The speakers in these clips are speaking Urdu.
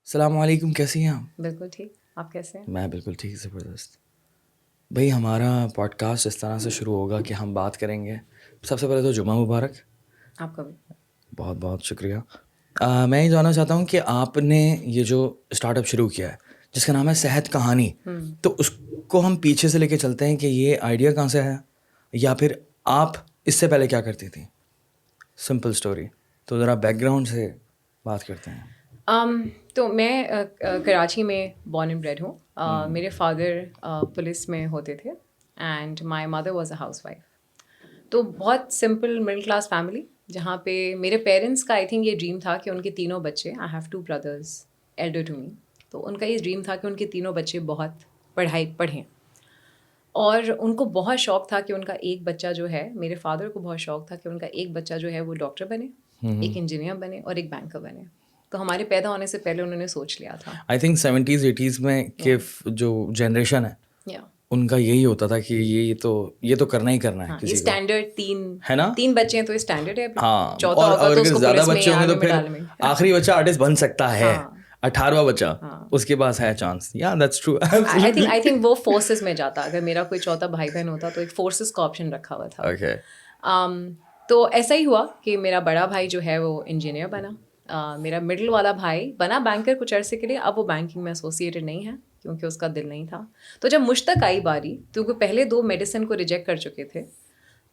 السلام علیکم، کیسی ہیں آپ؟ بالکل ٹھیک، آپ کیسے ہیں؟ میں بالکل ٹھیک، زبردست. بھائی ہمارا پوڈ کاسٹ اس طرح سے شروع ہوگا کہ ہم بات کریں گے. سب سے پہلے تو جمعہ مبارک. آپ کا بھی بہت بہت شکریہ. میں یہ جاننا چاہتا ہوں کہ آپ نے یہ جو اسٹارٹ اپ شروع کیا ہے جس کا نام ہے صحت کہانی، تو اس کو ہم پیچھے سے لے کے چلتے ہیں کہ یہ آئیڈیا کہاں سے ہے، یا پھر آپ اس سے پہلے کیا کرتی تھیں؟ Simple story. تو ذرا بیک گراؤنڈ سے بات کرتے ہیں. تو میں کراچی میں بورن اینڈ بریڈ ہوں. میرے فادر پولیس میں ہوتے تھے and my mother was a house wife. تو بہت سمپل مڈل کلاس فیملی، جہاں پہ میرے پیرنٹس کا آئی تھنک یہ ڈریم تھا کہ ان کے تینوں بچے، I have 2 brothers elder to me، تو ان کا یہ ڈریم تھا کہ ان کے تینوں بچے بہت پڑھیں، اور ان کو بہت شوق تھا کہ ان کا ایک بچہ جو ہے، میرے فادر کو بہت شوق تھا کہ ان کا ایک بچہ جو ہے وہ ڈاکٹر بنے، ایک انجینئر بنے اور ایک بینکر بنے. تو ہمارے پیدا ہونے سے پہلے انہوں نے سوچ لیا تھا. آئی تھنک 70s 80s میں کہ جو جنریشن ہے ان کا یہی ہوتا تھا کہ یہ تو کرنا ہی کرنا ہے یہ کسی کو، اسٹینڈرڈ ہے نا؟ 3 بچے ہیں تو اسٹینڈرڈ ہے. ہاں، چوتھا اور ہوگا تو اس اگر کو زیادہ پولیس میں بچے ہوں گے تو آرمی میں پھر ڈالیں گے. آخری بچہ آرٹسٹ بن سکتا ہے. 18واں بچہ ہاں، اس کے پاس ہے چانس. یا دیٹس ٹرو. آئی تھنک وہ فورسز میں جاتا. اگر میرا کوئی چوتھا بھائی بہن ہوتا تو ایک فورسز کا آپشن رکھا ہوا تھا. اوکے. تو ایسا ہی ہوا کہ میرا بڑا بھائی جو ہے وہ انجینئر بنا. میرا مڈل والا بھائی بنا بینکر کچھ عرصے کے لیے. اب وہ بینکنگ میں ایسوسیٹڈ نہیں ہے کیونکہ اس کا دل نہیں تھا. تو جب مجھ تک آئی باری، کیونکہ پہلے 2 میڈیسن کو ریجیکٹ کر چکے تھے،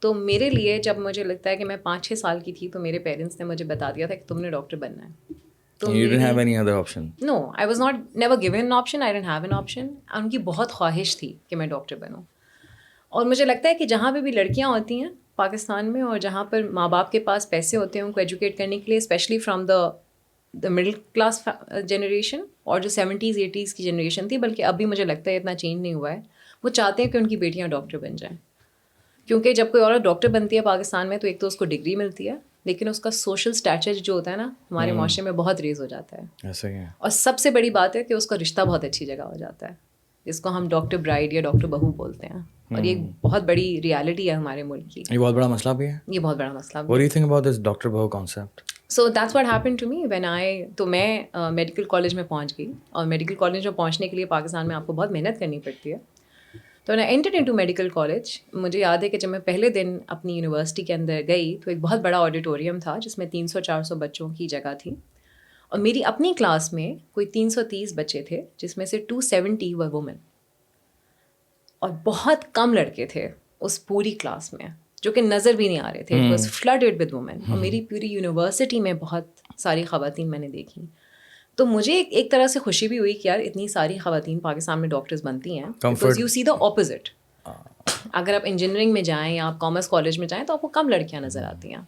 تو میرے لیے جب مجھے لگتا ہے کہ میں 5-6 سال کی تھی تو میرے پیرنٹس نے مجھے بتا دیا تھا کہ تم نے ڈاکٹر بننا ہے. تو You didn't have any other option. No, I was never given an option. I didn't have an option. ان کی بہت خواہش تھی کہ میں ڈاکٹر بنوں. اور مجھے لگتا ہے کہ جہاں پہ بھی لڑکیاں ہوتی ہیں پاکستان میں، اور جہاں پر ماں باپ کے پاس پیسے ہوتے ہیں ان کو ایجوکیٹ کرنے کے لیے، especially from the middle class generation, اور جو 70s 80s کی جنریشن تھی، بلکہ ابھی مجھے لگتا ہے اتنا چینج نہیں ہوا ہے، وہ چاہتے ہیں کہ ان کی بیٹیاں ڈاکٹر بن جائیں. کیونکہ جب کوئی عورت ڈاکٹر بنتی ہے پاکستان میں تو ایک تو اس کو ڈگری ملتی ہے، لیکن اس کا سوشل اسٹیٹس جو ہوتا ہے نا ہمارے معاشرے میں بہت ریز ہو جاتا ہے. ایسا ہی ہے. اور سب سے بڑی بات ہے کہ اس کا رشتہ بہت اچھی جگہ ہو جاتا ہے، جس کو ہم ڈاکٹر برائڈ یا ڈاکٹر بہو بولتے ہیں. اور یہ بہت بڑی ریالٹی ہے ہمارے ملک کی. یہ بہت بڑا مسئلہ بھی ہے. یہ بہت بڑا مسئلہ بھی. What do you think about this doctor بہو concept? So that's what happen to me when تو میں میڈیکل کالج میں پہنچ گئی. اور میڈیکل کالج میں پہنچنے کے لیے پاکستان میں آپ کو بہت محنت کرنی پڑتی ہے. تو میں انٹرڈ انٹو میڈیکل کالج. مجھے یاد ہے کہ جب میں پہلے دن اپنی یونیورسٹی کے اندر گئی تو ایک بہت بڑا آڈیٹوریم تھا جس میں 300-400 بچوں کی جگہ تھی. اور میری اپنی کلاس میں کوئی 330 بچے تھے، جس میں سے 270 ور وومن. اور بہت کم لڑکے تھے اس پوری کلاس میں جو کہ نظر بھی نہیں آ رہے تھے. It was flooded with women. اور میری پوری یونیورسٹی میں بہت ساری خواتین میں نے دیکھی. تو مجھے ایک طرح سے خوشی بھی ہوئی کہ یار اتنی ساری خواتین پاکستان میں ڈاکٹرز بنتی ہیں. Because you see the opposite. اگر آپ انجینئرنگ میں جائیں یا آپ کامرس کالج میں جائیں تو آپ کو کم لڑکیاں نظر آتی ہیں.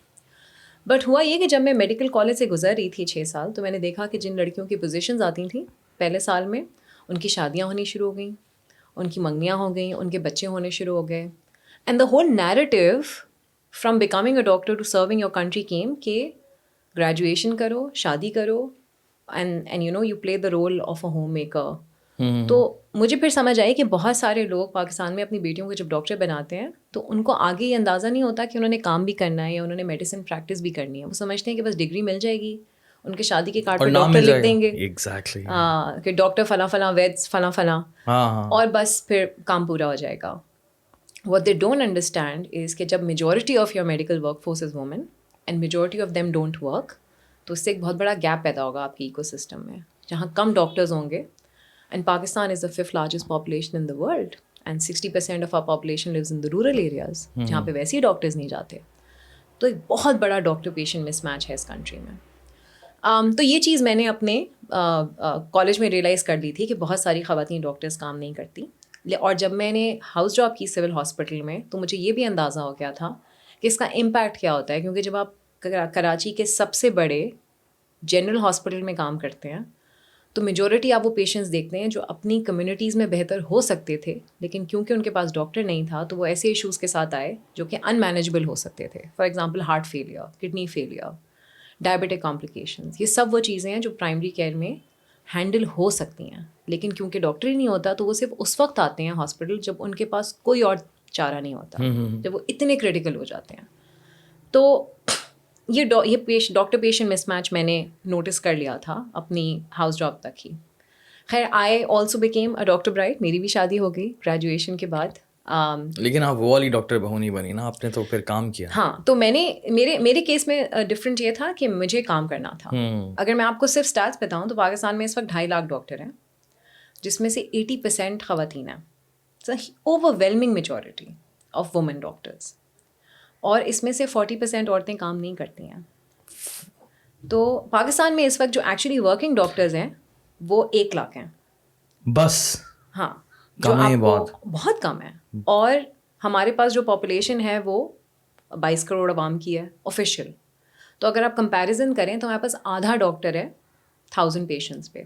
بٹ ہوا یہ کہ جب میں میڈیکل کالج سے گزر رہی تھی 6 سال، تو میں نے دیکھا کہ جن لڑکیوں کی پوزیشنز آتی تھیں پہلے سال میں، ان کی شادیاں ہونی شروع ہو گئیں، ان کی منگنیاں ہو گئیں، ان کے بچے ہونے شروع ہو گئے. And the whole narrative from becoming a doctor to serving your country came کہ گریجویشن کرو، شادی کرو، and you know you play the role of a homemaker. تو مجھے پھر سمجھ آئی کہ بہت سارے لوگ پاکستان میں اپنی بیٹیوں کو جب ڈاکٹر بناتے ہیں تو ان کو آگے یہ اندازہ نہیں ہوتا کہ انہوں نے کام بھی کرنا ہے یا انہوں نے میڈیسن پریکٹس بھی کرنی ہے. وہ سمجھتے ہیں کہ بس ڈگری مل جائے گی، ان کے شادی کے کارڈ پہ ڈاکٹر لکھ دیں گے کہ ڈاکٹر فلاں فلاں ویدس فلاں فلاں، اور بس پھر کام پورا ہو جائے گا. What they don't understand is کہ جب majority of your medical workforce is women and majority of them don't work، تو اس سے ایک بہت بڑا گیپ پیدا ہوگا آپ کی ایکو سسٹم میں، جہاں کم ڈاکٹرز ہوں گے. And Pakistan is the 5th largest population in the world and 60% of our population lives in the rural areas جہاں پہ ویسے ہی ڈاکٹرز نہیں جاتے. تو ایک بہت بڑا ڈاکٹر پیشنٹ مس میچ ہے اس کنٹری میں. تو یہ چیز میں نے اپنے کالج میں ریئلائز کر لی تھی کہ بہت ساری خواتین ڈاکٹرز کام نہیں کرتی. اور جب میں نے ہاؤس جاب کی سول ہاسپٹل میں تو مجھے یہ بھی اندازہ ہو گیا تھا کہ اس کا امپیکٹ کیا ہوتا ہے. کیونکہ جب آپ کراچی کے سب سے بڑے جنرل ہاسپٹل میں کام کرتے ہیں تو میجورٹی آپ وہ پیشنٹس دیکھتے ہیں جو اپنی کمیونٹیز میں بہتر ہو سکتے تھے، لیکن کیونکہ ان کے پاس ڈاکٹر نہیں تھا تو وہ ایسے ایشوز کے ساتھ آئے جو کہ ان مینیجبل ہو سکتے تھے. For example heart failure, kidney failure, diabetic complications. یہ سب وہ چیزیں ہیں جو پرائمری کیئر میں ہینڈل ہو سکتی ہیں، لیکن کیونکہ ڈاکٹر ہی نہیں ہوتا تو وہ صرف اس وقت آتے ہیں ہاسپٹل جب ان کے پاس کوئی اور چارہ نہیں ہوتا، جب وہ اتنے کریٹیکل ہو جاتے ہیں. تو یہ ڈاکٹر پیشنٹ مس میچ میں نے نوٹس کر لیا تھا اپنی ہاؤس جاب تک ہی. خیر I also became a doctor bride. میری بھی شادی ہو گئی گریجویشن کے بعد. لیکن آپ وہ والی ڈاکٹر بہو نہیں بنی نا, آپ نے تو پھر کام کیا. ہاں, تو میں نے میرے کیس میں ڈفرینٹ یہ تھا کہ مجھے کام کرنا تھا. اگر میں آپ کو صرف اسٹیٹس بتاؤں تو پاکستان میں اس وقت 2.5 لاکھ ڈاکٹر ہیں, جس میں سے 80% خواتین ہیں. Overwhelming majority of women doctors. اور اس میں سے 40% عورتیں کام نہیں کرتی ہیں. تو پاکستان میں اس وقت جو ایکچولی ورکنگ ڈاکٹرز ہیں وہ 1 لاکھ ہیں بس. ہاں, جو آپ کو بہت کم ہے. اور ہمارے پاس جو پاپولیشن ہے وہ 22 کروڑ عوام کی ہے آفیشیل. تو اگر آپ کمپیریزن کریں تو ہمارے پاس آدھا ڈاکٹر ہے 1000 پیشنٹس پہ.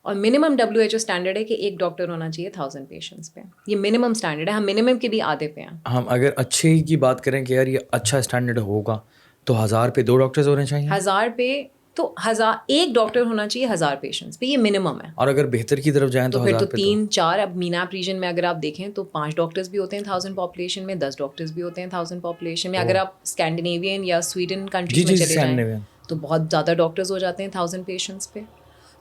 اور منیمم WHO اسٹینڈرڈ ہے کہ 1 ڈاکٹر ہونا چاہیے 1000 پیشنٹس پہ. یہ منیمم اسٹینڈرڈ ہے, ہم منیمم کے بھی آدھے پہ ہیں. ہم اگر اچھے کی بات کریں کہ یار یہ اچھا اسٹینڈرڈ ہوگا تو 1000 پہ 2 ڈاکٹرز ہونے چاہیے. 1000 پہ تو 1 ڈاکٹر ہونا چاہیے 1000 پیشنٹس پہ, یہ منیمم ہے. اور اگر بہتر کی طرف جائیں تو پھر 1000 تو پہ 3-4. اب میناپ ریجن میں اگر آپ دیکھیں تو 5 ڈاکٹرز بھی ہوتے ہیں 1000 پاپولیشن میں, 10 ڈاکٹرز بھی ہوتے ہیں 1000 پاپولیشن میں. اگر آپ اسکینڈینیوین یا سویڈن کنٹریز میں چلے جائیں تو بہت زیادہ ڈاکٹرز ہو جاتے ہیں 1000 پیشنٹس پہ.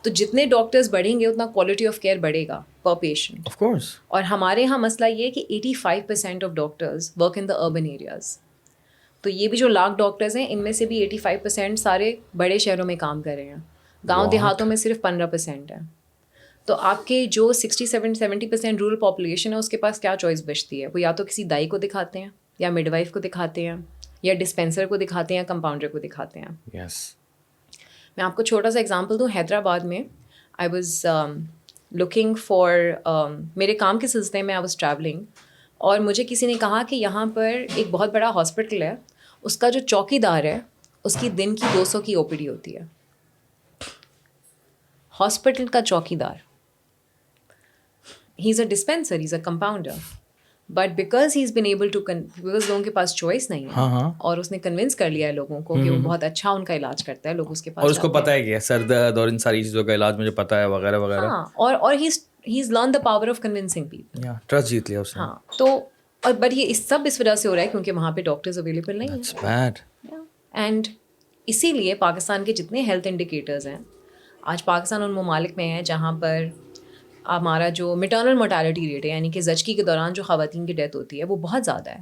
تو جتنے ڈاکٹرز بڑھیں گے اتنا کوالٹی آف کیئر بڑھے گا پر پیشنٹ. Of course. اور ہمارے یہاں مسئلہ یہ ہے کہ 85% of doctors work in the urban areas. تو یہ بھی جو لاکھ ڈاکٹرز ہیں ان میں سے بھی 85% سارے بڑے شہروں میں کام کر رہے ہیں. گاؤں دیہاتوں میں صرف 15% ہے. تو آپ کے جو 67-70% رورل پاپولیشن ہے اس کے پاس کیا چوائس بچتی ہے؟ وہ یا تو کسی دائی کو دکھاتے ہیں یا مڈ وائف کو دکھاتے ہیں یا ڈسپینسر کو دکھاتے ہیں یا کمپاؤنڈر کو دکھاتے ہیں. یس. میں آپ کو چھوٹا سا ایگزامپل دوں. حیدرآباد میں آئی واز لکنگ فار, میرے کام کے سلسلے میں آئی واز ٹریولنگ, اور مجھے کسی نے کہا کہ یہاں پر ایک بہت بڑا ہاسپٹل ہے, اس کا جو چوکی دار ہے اس کی دن کی 200 کی OPD ہوتی ہے. ہاسپٹل کا چوکی دار, he is a dispenser, he is a compounder, but because he is been able to, because لوگوں کے پاس چوائس نہیں ہے اور اس نے کنونس کر لیا ہے لوگوں کو کہ وہ بہت اچھا ان کا علاج کرتا ہے, لوگ اس کے پاس, اور اس کو پتہ ہے کہ سر درد اور ان ساری چیزوں کا علاج مجھے پتہ ہے وغیرہ وغیرہ. ہاں, اور he is learn the power of convincing people. Trust جیت لیا اس نے. ہاں, تو اور بٹ یہ سب اس وجہ سے ہو رہا ہے کیونکہ وہاں پہ ڈاکٹرز اویلیبل نہیں ہیں. That's bad. اینڈ اسی لیے پاکستان کے جتنے ہیلتھ انڈیکیٹرز ہیں, آج پاکستان ان ممالک میں ہے جہاں پر ہمارا جو میٹرنل مورٹیلٹی ریٹ ہے, یعنی کہ زچگی کے دوران جو خواتین کی ڈیتھ ہوتی ہے, وہ بہت زیادہ ہے.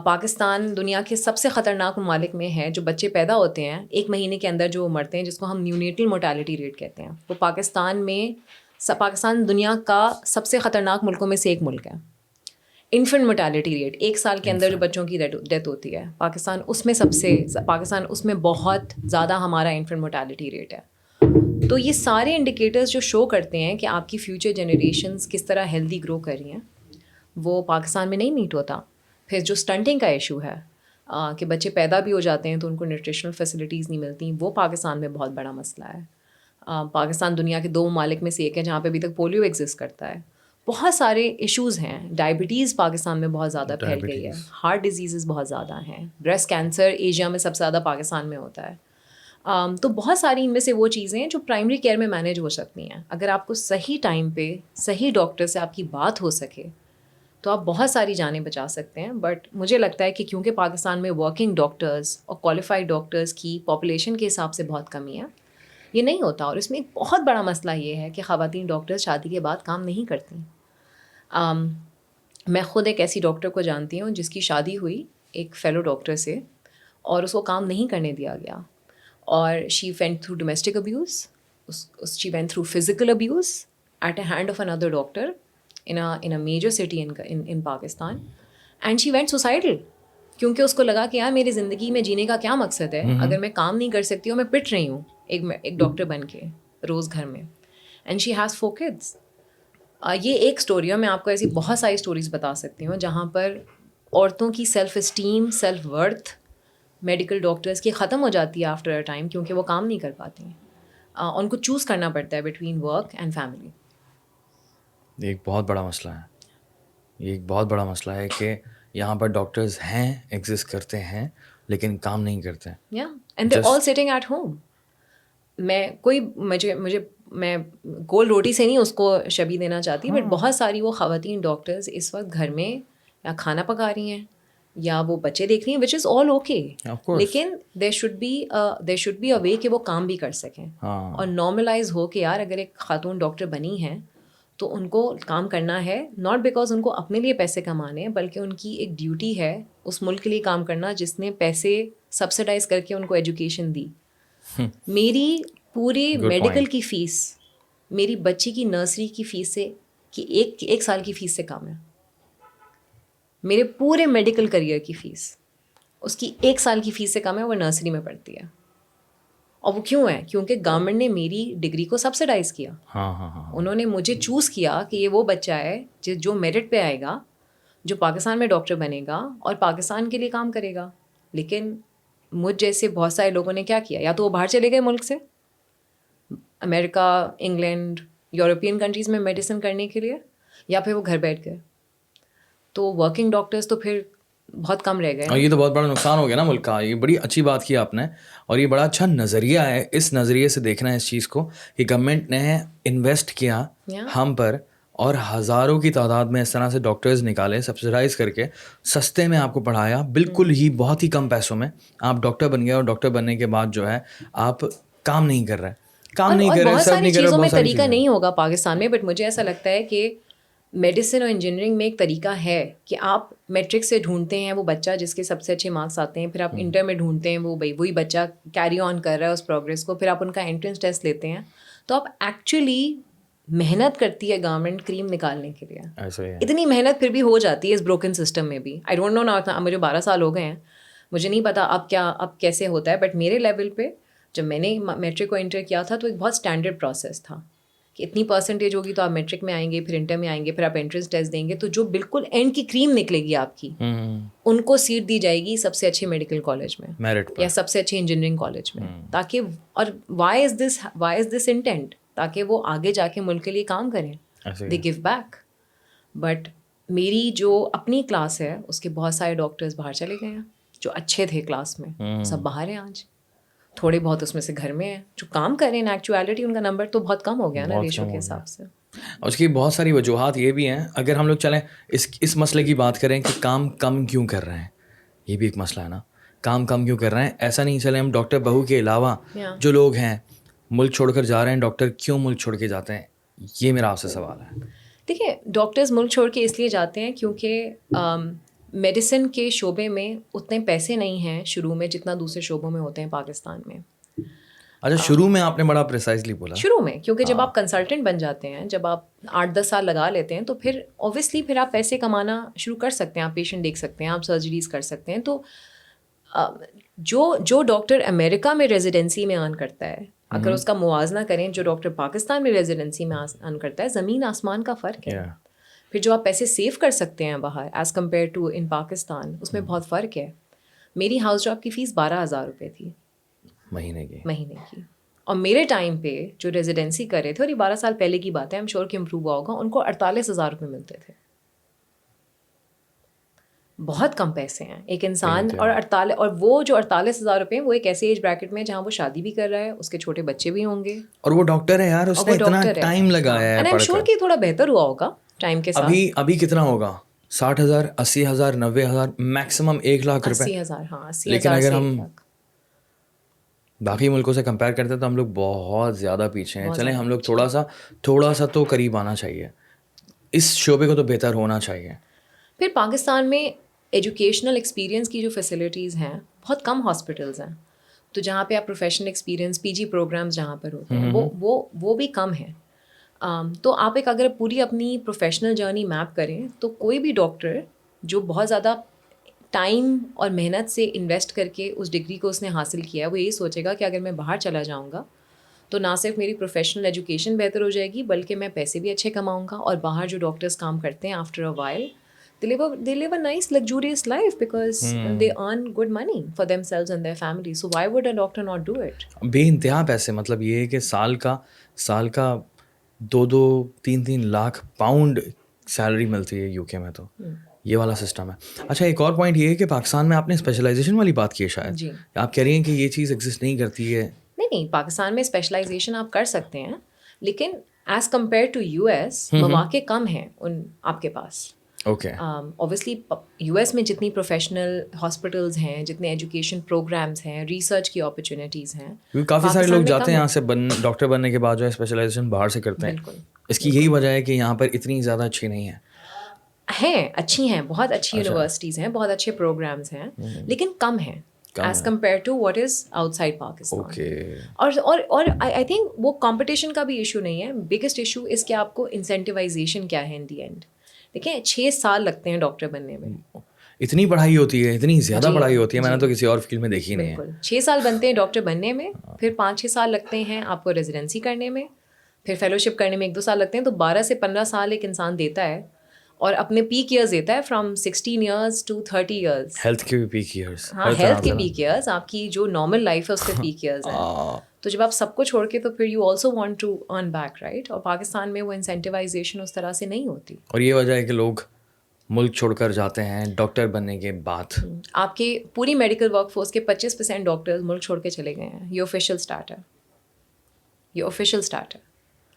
پاکستان دنیا کے سب سے خطرناک ممالک میں ہے. جو بچے پیدا ہوتے ہیں 1 مہینے کے اندر جو مرتے ہیں, جس کو ہم نیونیٹل مورٹیلٹی ریٹ کہتے ہیں, وہ پاکستان دنیا کا سب سے خطرناک ملکوں میں سے ایک ملک ہے. انفنٹ مورٹیلٹی ریٹ 1 سال کے اندر جو بچوں کی ڈیتھ ہوتی ہے, پاکستان اس میں بہت زیادہ ہمارا انفنٹ مورٹیلٹی ریٹ ہے. تو یہ سارے انڈیکیٹرز جو شو کرتے ہیں کہ آپ کی فیوچر جنریشنز کس طرح ہیلدی گرو کر رہی ہیں, وہ پاکستان میں نہیں میٹ ہوتا. پھر جو اسٹنٹنگ کا ایشو ہے کہ بچے پیدا بھی ہو جاتے ہیں تو ان کو نیوٹریشنل فیسلٹیز نہیں ملتی, وہ پاکستان میں بہت بڑا مسئلہ ہے. پاکستان دنیا کے 2 ممالک میں سے ایک ہے جہاں پہ ابھی تک پولیو ایگزسٹ کرتا ہے. بہت سارے ایشوز ہیں. ڈائبٹیز پاکستان میں بہت زیادہ پھیل گئی ہے. ہارٹ ڈیزیزز بہت زیادہ ہیں. بریسٹ کینسر ایشیا میں سب سے زیادہ پاکستان میں ہوتا ہے. تو بہت ساری ان میں سے وہ چیزیں ہیں جو پرائمری کیئر میں مینیج ہو سکتی ہیں. اگر آپ کو صحیح ٹائم پہ صحیح ڈاکٹر سے آپ کی بات ہو سکے تو آپ بہت ساری جانیں بچا سکتے ہیں. بٹ مجھے لگتا ہے کہ کیونکہ پاکستان میں ورکنگ ڈاکٹرز اور کوالیفائڈ ڈاکٹرز کی پاپولیشن کے حساب سے بہت کمی ہے, یہ نہیں ہوتا. اور اس میں ایک بہت بڑا مسئلہ یہ ہے کہ خواتین ڈاکٹرز شادی کے بعد کام نہیں کرتی. میں خود ایک ایسی ڈاکٹر کو جانتی ہوں جس کی شادی ہوئی ایک فیلو ڈاکٹر سے اور اس کو کام نہیں کرنے دیا گیا, اور she went through domestic abuse, she went through physical abuse at a hand of another doctor in a major city in Pakistan, and she went suicidal کیونکہ اس کو لگا کہ یار میری زندگی میں جینے کا کیا مقصد ہے اگر میں کام نہیں کر سکتی ہوں, میں پٹ رہی ہوں ایک ڈاکٹر بن کے روز گھر میں. And she has 4 kids. یہ ایک اسٹوری ہے. میں آپ کو ایسی بہت ساری اسٹوریز بتا سکتی ہوں جہاں پر عورتوں کی self esteem, self worth medical doctors کی ختم ہو جاتی ہے آفٹر اے ٹائم, کیونکہ وہ کام نہیں کر پاتی ہیں. ان کو چوز کرنا پڑتا ہے بٹوین ورک اینڈ فیملی. یہ ایک بہت بڑا مسئلہ ہے. یہ ایک بہت بڑا مسئلہ ہے کہ یہاں پر ڈاکٹرز ہیں, ایگزسٹ کرتے ہیں, لیکن کام نہیں کرتے. And they all sitting at home. میں گول روٹی سے نہیں اس کو شبیہ دینا چاہتی, بٹ بہت ساری وہ خواتین ڈاکٹرز اس وقت گھر میں یا کھانا پکا رہی ہیں یا وہ بچے دیکھ رہی ہیں, وچ از آل اوکے, Of course. لیکن دیر شوڈ بی اے وے کہ وہ کام بھی کر سکیں, اور نارملائز ہو کہ یار اگر ایک خاتون ڈاکٹر بنی ہیں تو ان کو کام کرنا ہے, ناٹ بیکاز ان کو اپنے لیے پیسے کمانے ہیں, بلکہ ان کی ایک ڈیوٹی ہے اس ملک کے لیے کام کرنا جس نے پیسے سبسڈائز کر کے ان کو ایجوکیشن دی. میری پورے میڈیکل کی فیس میری بچی کی نرسری کی فیس سے کہ ایک سال کی فیس سے کم ہے. میرے پورے میڈیکل کریئر کی فیس اس کی 1 سال کی فیس سے کم ہے, وہ نرسری میں پڑھتی ہے. اور وہ کیوں ہے؟ کیونکہ گورنمنٹ نے میری ڈگری کو سبسڈائز کیا. انہوں نے مجھے چوز کیا کہ یہ وہ بچہ ہے جو میرٹ پہ آئے گا, جو پاکستان میں ڈاکٹر بنے گا اور پاکستان کے لیے کام کرے گا. لیکن مجھ جیسے بہت سارے لوگوں نے کیا کیا, یا تو وہ باہر چلے گئے ملک سے, امریکہ, انگلینڈ, یورپین کنٹریز میں میڈیسن کرنے کے لیے, یا پھر وہ گھر بیٹھ گئے. تو ورکنگ ڈاکٹرز تو پھر بہت کم رہ گئے. اور یہ تو بہت بڑا نقصان ہو گیا نا ملک کا. یہ بڑی اچھی بات کی آپ نے, اور یہ بڑا اچھا نظریہ ہے. اس نظریے سے دیکھنا ہے اس چیز کو کہ گورنمنٹ نے انویسٹ کیا ہم پر, اور ہزاروں کی تعداد میں اس طرح سے ڈاکٹرز نکالے سبسڈائز کر کے, سستے میں آپ کو پڑھایا, بالکل ہی بہت ہی کم پیسوں میں آپ ڈاکٹر بن گئے. اور ڈاکٹر بننے کے بعد جو ہے آپ کام نہیں کر رہے, بہت ساری چیزوں میں طریقہ نہیں ہوگا پاکستان میں, بٹ مجھے ایسا لگتا ہے کہ میڈیسن اور انجینئرنگ میں ایک طریقہ ہے کہ آپ میٹرک سے ڈھونڈتے ہیں وہ بچہ جس کے سب سے اچھے مارکس آتے ہیں, پھر آپ انٹر میں ڈھونڈتے ہیں وہی بچہ کیری آن کر رہا ہے اس پروگریس کو, پھر آپ ان کا انٹرنس ٹیسٹ لیتے ہیں. تو آپ ایکچولی محنت کرتی ہے گورنمنٹ کریم نکالنے کے لیے, اتنی محنت پھر بھی ہو جاتی ہے اس بروکن سسٹم میں بھی. آئی ڈونٹ نو نا, مجھے 12 سال ہو گئے ہیں, مجھے نہیں پتا اب کیسے ہوتا ہے, بٹ میرے لیول پہ جب میں نے میٹرک کو انٹر کیا تھا تو ایک بہت اسٹینڈرڈ پروسیس تھا کہ اتنی پرسنٹیج ہوگی تو آپ میٹرک میں آئیں گے, پھر انٹر میں آئیں گے, پھر آپ انٹرنس ٹیسٹ دیں گے, تو جو بالکل اینڈ کی کریم نکلے گی آپ کی, ان کو سیٹ دی جائے گی سب سے اچھے میڈیکل کالج میں یا سب سے اچھے انجینئرنگ کالج میں, تاکہ, اور وائی از دس انٹینٹ, تاکہ وہ آگے جا کے ملک کے لیے کام کریں, دے گیو بیک. بٹ میری جو اپنی کلاس ہے اس کے بہت سارے ڈاکٹرز باہر چلے گئے ہیں جو اچھے تھے کلاس میں, سب باہر ہیں آج. تھوڑے بہت اس میں سے گھر میں ہیں جو کام کر رہے ہیں, ایکچویلٹی ان کا نمبر تو بہت کم ہو گیا نا ریشو کے حساب سے. اس کی بہت ساری وجوہات یہ بھی ہیں. اگر ہم لوگ چلیں اس مسئلے کی بات کریں کہ کام کم کیوں کر رہے ہیں, یہ بھی ایک مسئلہ ہے نا, کام کم کیوں کر رہے ہیں. ایسا نہیں چلیں ہم ڈاکٹر بہو کے علاوہ جو لوگ ہیں ملک چھوڑ کر جا رہے ہیں, ڈاکٹر کیوں ملک چھوڑ کے جاتے ہیں, یہ میرا آپ سے سوال ہے. دیکھیے, ڈاکٹرز ملک چھوڑ کے اس لیے جاتے ہیں کیونکہ میڈیسن کے شعبے میں اتنے پیسے نہیں ہیں شروع میں جتنا دوسرے شعبوں میں ہوتے ہیں پاکستان میں. اچھا, شروع میں آپ نے بڑا پریسائزلی بولا, شروع میں, کیونکہ جب آپ کنسلٹنٹ بن جاتے ہیں, جب آپ 8-10 سال لگا لیتے ہیں, تو پھر اوبویسلی پھر آپ پیسے کمانا شروع کر سکتے ہیں, آپ پیشنٹ دیکھ سکتے ہیں, آپ سرجریز کر سکتے ہیں. تو جو ڈاکٹر امریکہ میں ریزیڈنسی میں آن کرتا ہے, اگر اس کا موازنہ کریں جو ڈاکٹر پاکستان میں ریزیڈنسی میں آن کرتا ہے, زمین آسمان کا فرق ہے. پھر جو آپ پیسے سیو کر سکتے ہیں باہر ایز کمپیئر ٹو ان پاکستان, اس میں بہت فرق ہے. میری ہاؤس جاب کی فیس 12,000 روپے تھی مہینے کی, اور میرے ٹائم پہ جو ریزیڈنسی کر رہے تھے, اور یہ 12 سال پہلے کی بات ہے, ایم شیور کہ امپروو ہوا ہوگا, ان کو 48,000 روپے ملتے تھے. بہت کم پیسے ہیں ایک انسان, اور وہ جو 48,000 روپے ہیں وہ ایک ایسے ایج بریکٹ میں جہاں وہ شادی بھی کر رہا ہے, اس کے چھوٹے بچے بھی ہوں گے, اور وہ ڈاکٹر ہے یار, اس نے اتنا ٹائم لگایا ہے. ایم شیور کہ تھوڑا بہتر ہوا ہوگا ٹائم کے ساتھ. ابھی کتنا ہوگا, 60,000, 80,000, 90,000, میکسیمم 1,00,000 روپے. 80,000, ہاں 80,000. لیکن اگر ہم باقی ملکوں سے کمپیئر کرتے ہیں تو ہم لوگ بہت زیادہ پیچھے ہیں. چلیں ہم لوگ تھوڑا سا تو قریب آنا چاہیے, اس شعبے کو تو بہتر ہونا چاہیے. پھر پاکستان میں ایجوکیشنل ایکسپیرینس کی جو فیسلٹیز ہیں, بہت کم ہاسپٹلز ہیں, تو جہاں پہ آپ پروفیشنل ایکسپیرینس PG پروگرامز جہاں پر ہوتے ہیں وہ بھی کم ہیں. تو آپ اگر پوری اپنی پروفیشنل جرنی میپ کریں, تو کوئی بھی ڈاکٹر جو بہت زیادہ ٹائم اور محنت سے انویسٹ کر کے اس ڈگری کو اس نے حاصل کیا ہے, وہ یہی سوچے گا کہ اگر میں باہر چلا جاؤں گا تو نہ صرف میری پروفیشنل ایجوکیشن بہتر ہو جائے گی, بلکہ میں پیسے بھی اچھے کماؤں گا. اور باہر جو ڈاکٹرز کام کرتے ہیں, after a while they live a nice luxurious life because they earn good money for themselves and their family. So why would a doctor not do it? بے انتہا پیسے, مطلب یہ ہے کہ سال کا 2-3 لاکھ پاؤنڈ سیلری ملتی ہے UK میں, تو یہ والا سسٹم ہے. اچھا, ایک اور پوائنٹ یہ ہے کہ پاکستان میں آپ نے اسپیشلائزیشن والی بات کی ہے شاید, آپ کہہ رہی ہیں کہ یہ چیز ایگزسٹ نہیں کرتی ہے. نہیں, پاکستان میں اسپیشلائزیشن آپ کر سکتے ہیں, لیکن ایز کمپیئر ٹو US مواقع کم ہیں آپ کے پاس. اوکے. اوبیسلی US میں جتنی پروفیشنل ہاسپٹلز ہیں, جتنے ایجوکیشن پروگرامس ہیں, ریسرچ کی اپرچونیٹیز ہیں, کافی سارے لوگ جاتے ہیں یہاں سے ڈاکٹر بننے کے بعد جو ہے اسپیشلائزیشن باہر سے کرتے ہیں. بالکل اس کی یہی وجہ ہے کہ یہاں پر اتنی زیادہ اچھی نہیں ہے. ہیں, اچھی ہیں, بہت اچھی یونیورسٹیز ہیں, بہت اچھے پروگرامس ہیں, لیکن کم ہیں as compare to what is outside Pakistan. Okay. اور آئی تھنک وہ کمپٹیشن کا بھی ایشو نہیں ہے. بگیسٹ ایشو اس کہ آپ کو انسینٹیوائزیشن کیا ہے ان دی اینڈ. دیکھیں 6 سال لگتے ہیں ڈاکٹر بننے میں. اتنی پڑھائی ہوتی ہے, اتنی زیادہ پڑھائی ہوتی ہے, میں نے تو کسی اور فیلڈ میں دیکھی نہیں ہے. بالکل 6 سال بنتے ہیں ڈاکٹر بننے میں, پھر 5-6 سال لگتے ہیں آپ کو ریزیڈنسی کرنے میں, پھر فیلوشپ کرنے میں 1-2 سال لگتے ہیں. تو 12 سے 15 سال ایک انسان دیتا ہے, اور اپنے پیک ایئرز دیتا ہے from 16 years to 30 years. Health کے بھی پیک ایئرس. ہاں, ہیلتھ کے پیک ایئرس, آپ کی جو نارمل لائف ہے اس کے پیک ایئرز ہیں. تو جب آپ سب کو چھوڑ کے, تو پھر you also want to earn back, right. اور پاکستان میں وہ انسینٹیوائزیشن اس طرح سے نہیں ہوتی. اور یہ وجہ ہے کہ لوگ ملک چھوڑ کر جاتے ہیں ڈاکٹر بننے کے بعد. آپ کے پوری میڈیکل ورک فورس کے 25% ڈاکٹرز ملک چھوڑ کے چلے گئے ہیں. یہ آفیشیل اسٹارٹ ہے, یہ آفیشیل اسٹارٹ ہے.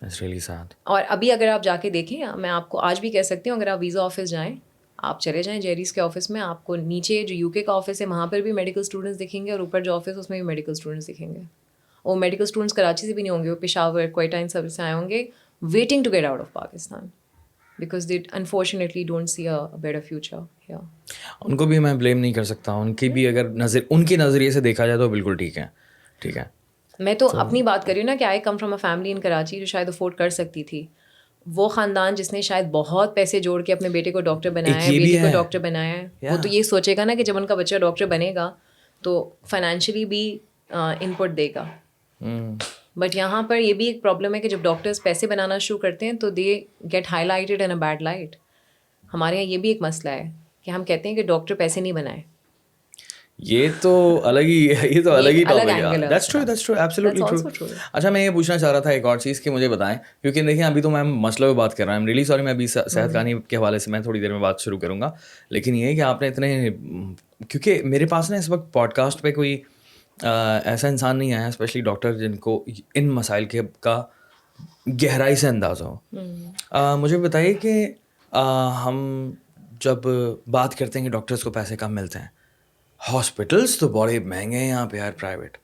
That's really sad. اور ابھی اگر آپ جا کے دیکھیں, میں آپ کو آج بھی کہہ سکتی ہوں, اگر آپ ویزا آفس جائیں, آپ چلے جائیں جیریز کے آفس میں, آپ کو نیچے جو UK کا آفس ہے وہاں پر بھی میڈیکل اسٹوڈنٹس دکھیں گے, اور اوپر جو آفس اس میں بھی میڈیکل اسٹوڈنٹس دکھیں گے. وہ میڈیکل اسٹوڈنٹس کراچی سے بھی نہیں ہوں گے, وہ پشاور, کوئٹہ, ان سب سے آئے ہوں گے, waiting to get out of Pakistan, because they unfortunately don't see a better future here. ان کو بھی میں بلیم نہیں کر سکتا, ان کی بھی اگر ان کے نظریے سے دیکھا جائے تو بالکل ٹھیک ہے, ٹھیک ہے. میں تو اپنی بات کر رہی ہوں نا, کہ آئی کم فرام اے فیملی ان کراچی جو شاید افورڈ کر سکتی تھی. وہ خاندان جس نے شاید بہت پیسے جوڑ کے اپنے بیٹے کو ڈاکٹر بنایا ہے, بیٹی کو ڈاکٹر بنایا ہے, وہ تو یہ سوچے گا نا کہ جب ان کا بچہ ڈاکٹر بنے گا تو فائنینشلی بھی ان پٹ دے گا. بٹ یہاں پر یہ بھی ایک پرابلم ہے کہ جب ڈاکٹرس پیسے بنانا شروع کرتے ہیں تو they get highlighted in a bad light. ہمارے یہاں یہ بھی ایک مسئلہ ہے کہ ہم کہتے ہیں کہ ڈاکٹر پیسے نہیں بنائے. یہ تو الگ ہی ٹاپک ہے. That's true, absolutely true. اچھا, میں یہ پوچھنا چاہ رہا تھا ایک اور چیز کہ مجھے بتائیں, کیونکہ دیکھیں ابھی تو میں مسئلہ پہ بات کر رہا ہوں, ریلی سوری, میں ابھی صحت کہانی کے حوالے سے میں تھوڑی دیر میں بات شروع کروں گا, لیکن یہ کہ آپ نے اتنے, کیونکہ میرے پاس نا اس وقت پوڈ کاسٹ پہ کوئی ایسا انسان نہیں آیا, اسپیشلی ڈاکٹر, جن کو ان مسائل کا گہرائی سے اندازہ ہو. مجھے بتائیے کہ ہم جب بات کرتے ہیں کہ ڈاکٹرس کو پیسے کم ملتے ہیں, ہاسپٹلس تو بڑے مہنگے ہیں یہاں پہ یار, پرائیویٹ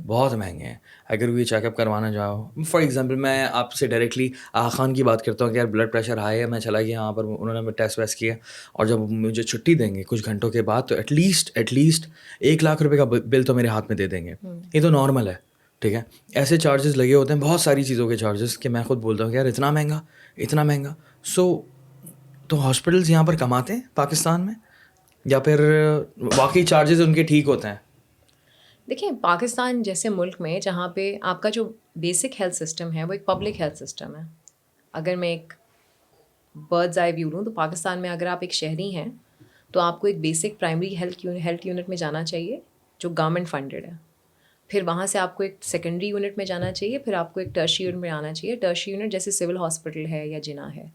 بہت مہنگے ہیں. اگر وہ چیک اپ کروانا جاؤ, فار ایگزامپل میں آپ سے ڈائریکٹلی آغا خان کی بات کرتا ہوں کہ یار بلڈ پریشر ہائی ہے, میں چلا گیا یہاں پر, انہوں نے ٹیسٹ ویسٹ کیا, اور جب مجھے چھٹی دیں گے کچھ گھنٹوں کے بعد, تو ایٹ لیسٹ 1 لاکھ روپے کا بل تو میرے ہاتھ میں دے دیں گے. یہ تو نارمل ہے, ٹھیک ہے. ایسے چارجز لگے ہوتے ہیں, بہت ساری چیزوں کے چارجز, کہ میں خود بولتا ہوں کہ یار اتنا مہنگا. تو ہاسپٹلس یہاں پر کماتے ہیں پاکستان میں, یا پھر واقعی چارجز ان کے ٹھیک ہوتے ہیں؟ دیکھیں, پاکستان جیسے ملک میں جہاں پہ آپ کا جو بیسک ہیلتھ سسٹم ہے وہ ایک پبلک ہیلتھ سسٹم ہے. اگر میں ایک برڈز آئی ویو لوں تو پاکستان میں اگر آپ ایک شہری ہیں تو آپ کو ایک بیسک پرائمری ہیلتھ یونٹ میں جانا چاہیے جو گورنمنٹ فنڈڈ ہے. پھر وہاں سے آپ کو ایک سیکنڈری یونٹ میں جانا چاہیے, پھر آپ کو ایک ٹرشری یونٹ میں آنا چاہیے. ٹرشری یونٹ جیسے سول ہاسپٹل ہے یا جنا ہے,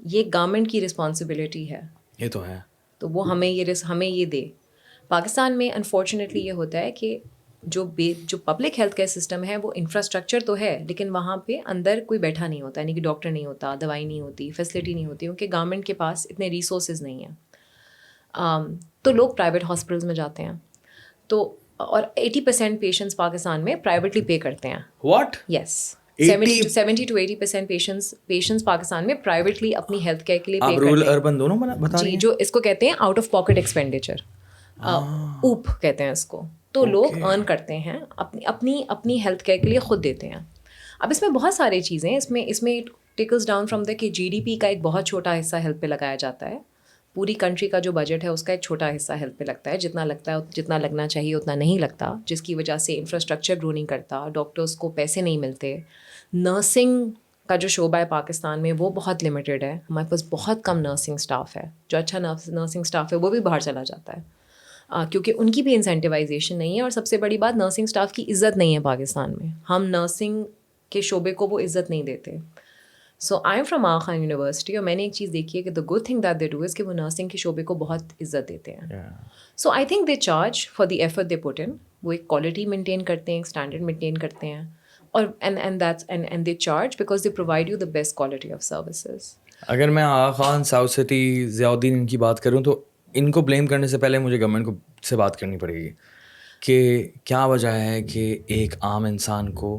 یہ گورنمنٹ کی رسپانسبلٹی ہے. یہ تو ہے. تو وہ ہمیں یہ دے. پاکستان میں انفارچونیٹلی یہ ہوتا ہے کہ جو پبلک ہیلتھ کیئر سسٹم ہے وہ انفراسٹرکچر تو ہے, لیکن وہاں پہ اندر کوئی بیٹھا نہیں ہوتا, یعنی کہ ڈاکٹر نہیں ہوتا, دوائی نہیں ہوتی, فیسلٹی نہیں ہوتی, کیونکہ گورنمنٹ کے پاس اتنے ریسورسز نہیں ہیں. تو لوگ پرائیویٹ ہاسپٹلس میں جاتے ہیں. تو اور 80% پیشنٹس پاکستان میں پرائیویٹلی پے کرتے ہیں. What? Yes, 70 to 80% patients Pakistan میں پرائیویٹلی اپنی ہیلتھ کیئر کے لیے پے کرتے ہیں. آپ رورل اربن دونوں بتا رہی ہیں؟ جی, جو اس کو کہتے ہیں آؤٹ آف پاکٹ ایکسپینڈیچر, اوپ کہتے ہیں اس کو. تو لوگ ارن کرتے ہیں, اپنی ہیلتھ کیئر کے لیے خود دیتے ہیں. اب اس میں بہت ساری چیزیں, اس میں ٹیکلز ڈاؤن فرام دا کہ GDP کا ایک بہت چھوٹا حصہ ہیلتھ پہ لگایا جاتا ہے. پوری کنٹری کا جو بجٹ ہے اس کا ایک چھوٹا حصہ ہیلتھ پہ لگتا ہے. جتنا لگنا چاہیے اتنا نہیں لگتا, جس کی وجہ سے انفراسٹرکچر گرو نہیں کرتا, ڈاکٹرس کو پیسے نہیں ملتے. نرسنگ کا جو شعبہ ہے پاکستان میں وہ بہت لمیٹیڈ ہے. ہمارے پاس بہت کم نرسنگ اسٹاف ہے. جو اچھا نرسنگ اسٹاف ہے وہ بھی باہر چلا جاتا ہے, کیونکہ ان کی بھی انسینٹیوائزیشن نہیں ہے. اور سب سے بڑی بات, نرسنگ اسٹاف کی عزت نہیں ہے پاکستان میں. ہم نرسنگ کے شعبے کو وہ عزت نہیں دیتے. So I am from Aga Khan University, اور میں نے ایک چیز دیکھی ہے کہ the good thing that they do is کہ وہ نرسنگ کے شعبے کو بہت عزت دیتے ہیں. So I think they charge for the effort they put in. وہ ایک کوالٹی مینٹین کرتے ہیں, ایک اسٹینڈرڈ مینٹین کرتے ہیں, اور and they charge because they provide you the best quality of services. اگر میں آغا خان, ساؤتھ سٹی, ضیاء الدین ان کی بات کروں تو ان کو بلیم کرنے سے پہلے مجھے گورنمنٹ کو سے بات کرنی پڑے گی کہ کیا وجہ ہے کہ ایک عام انسان کو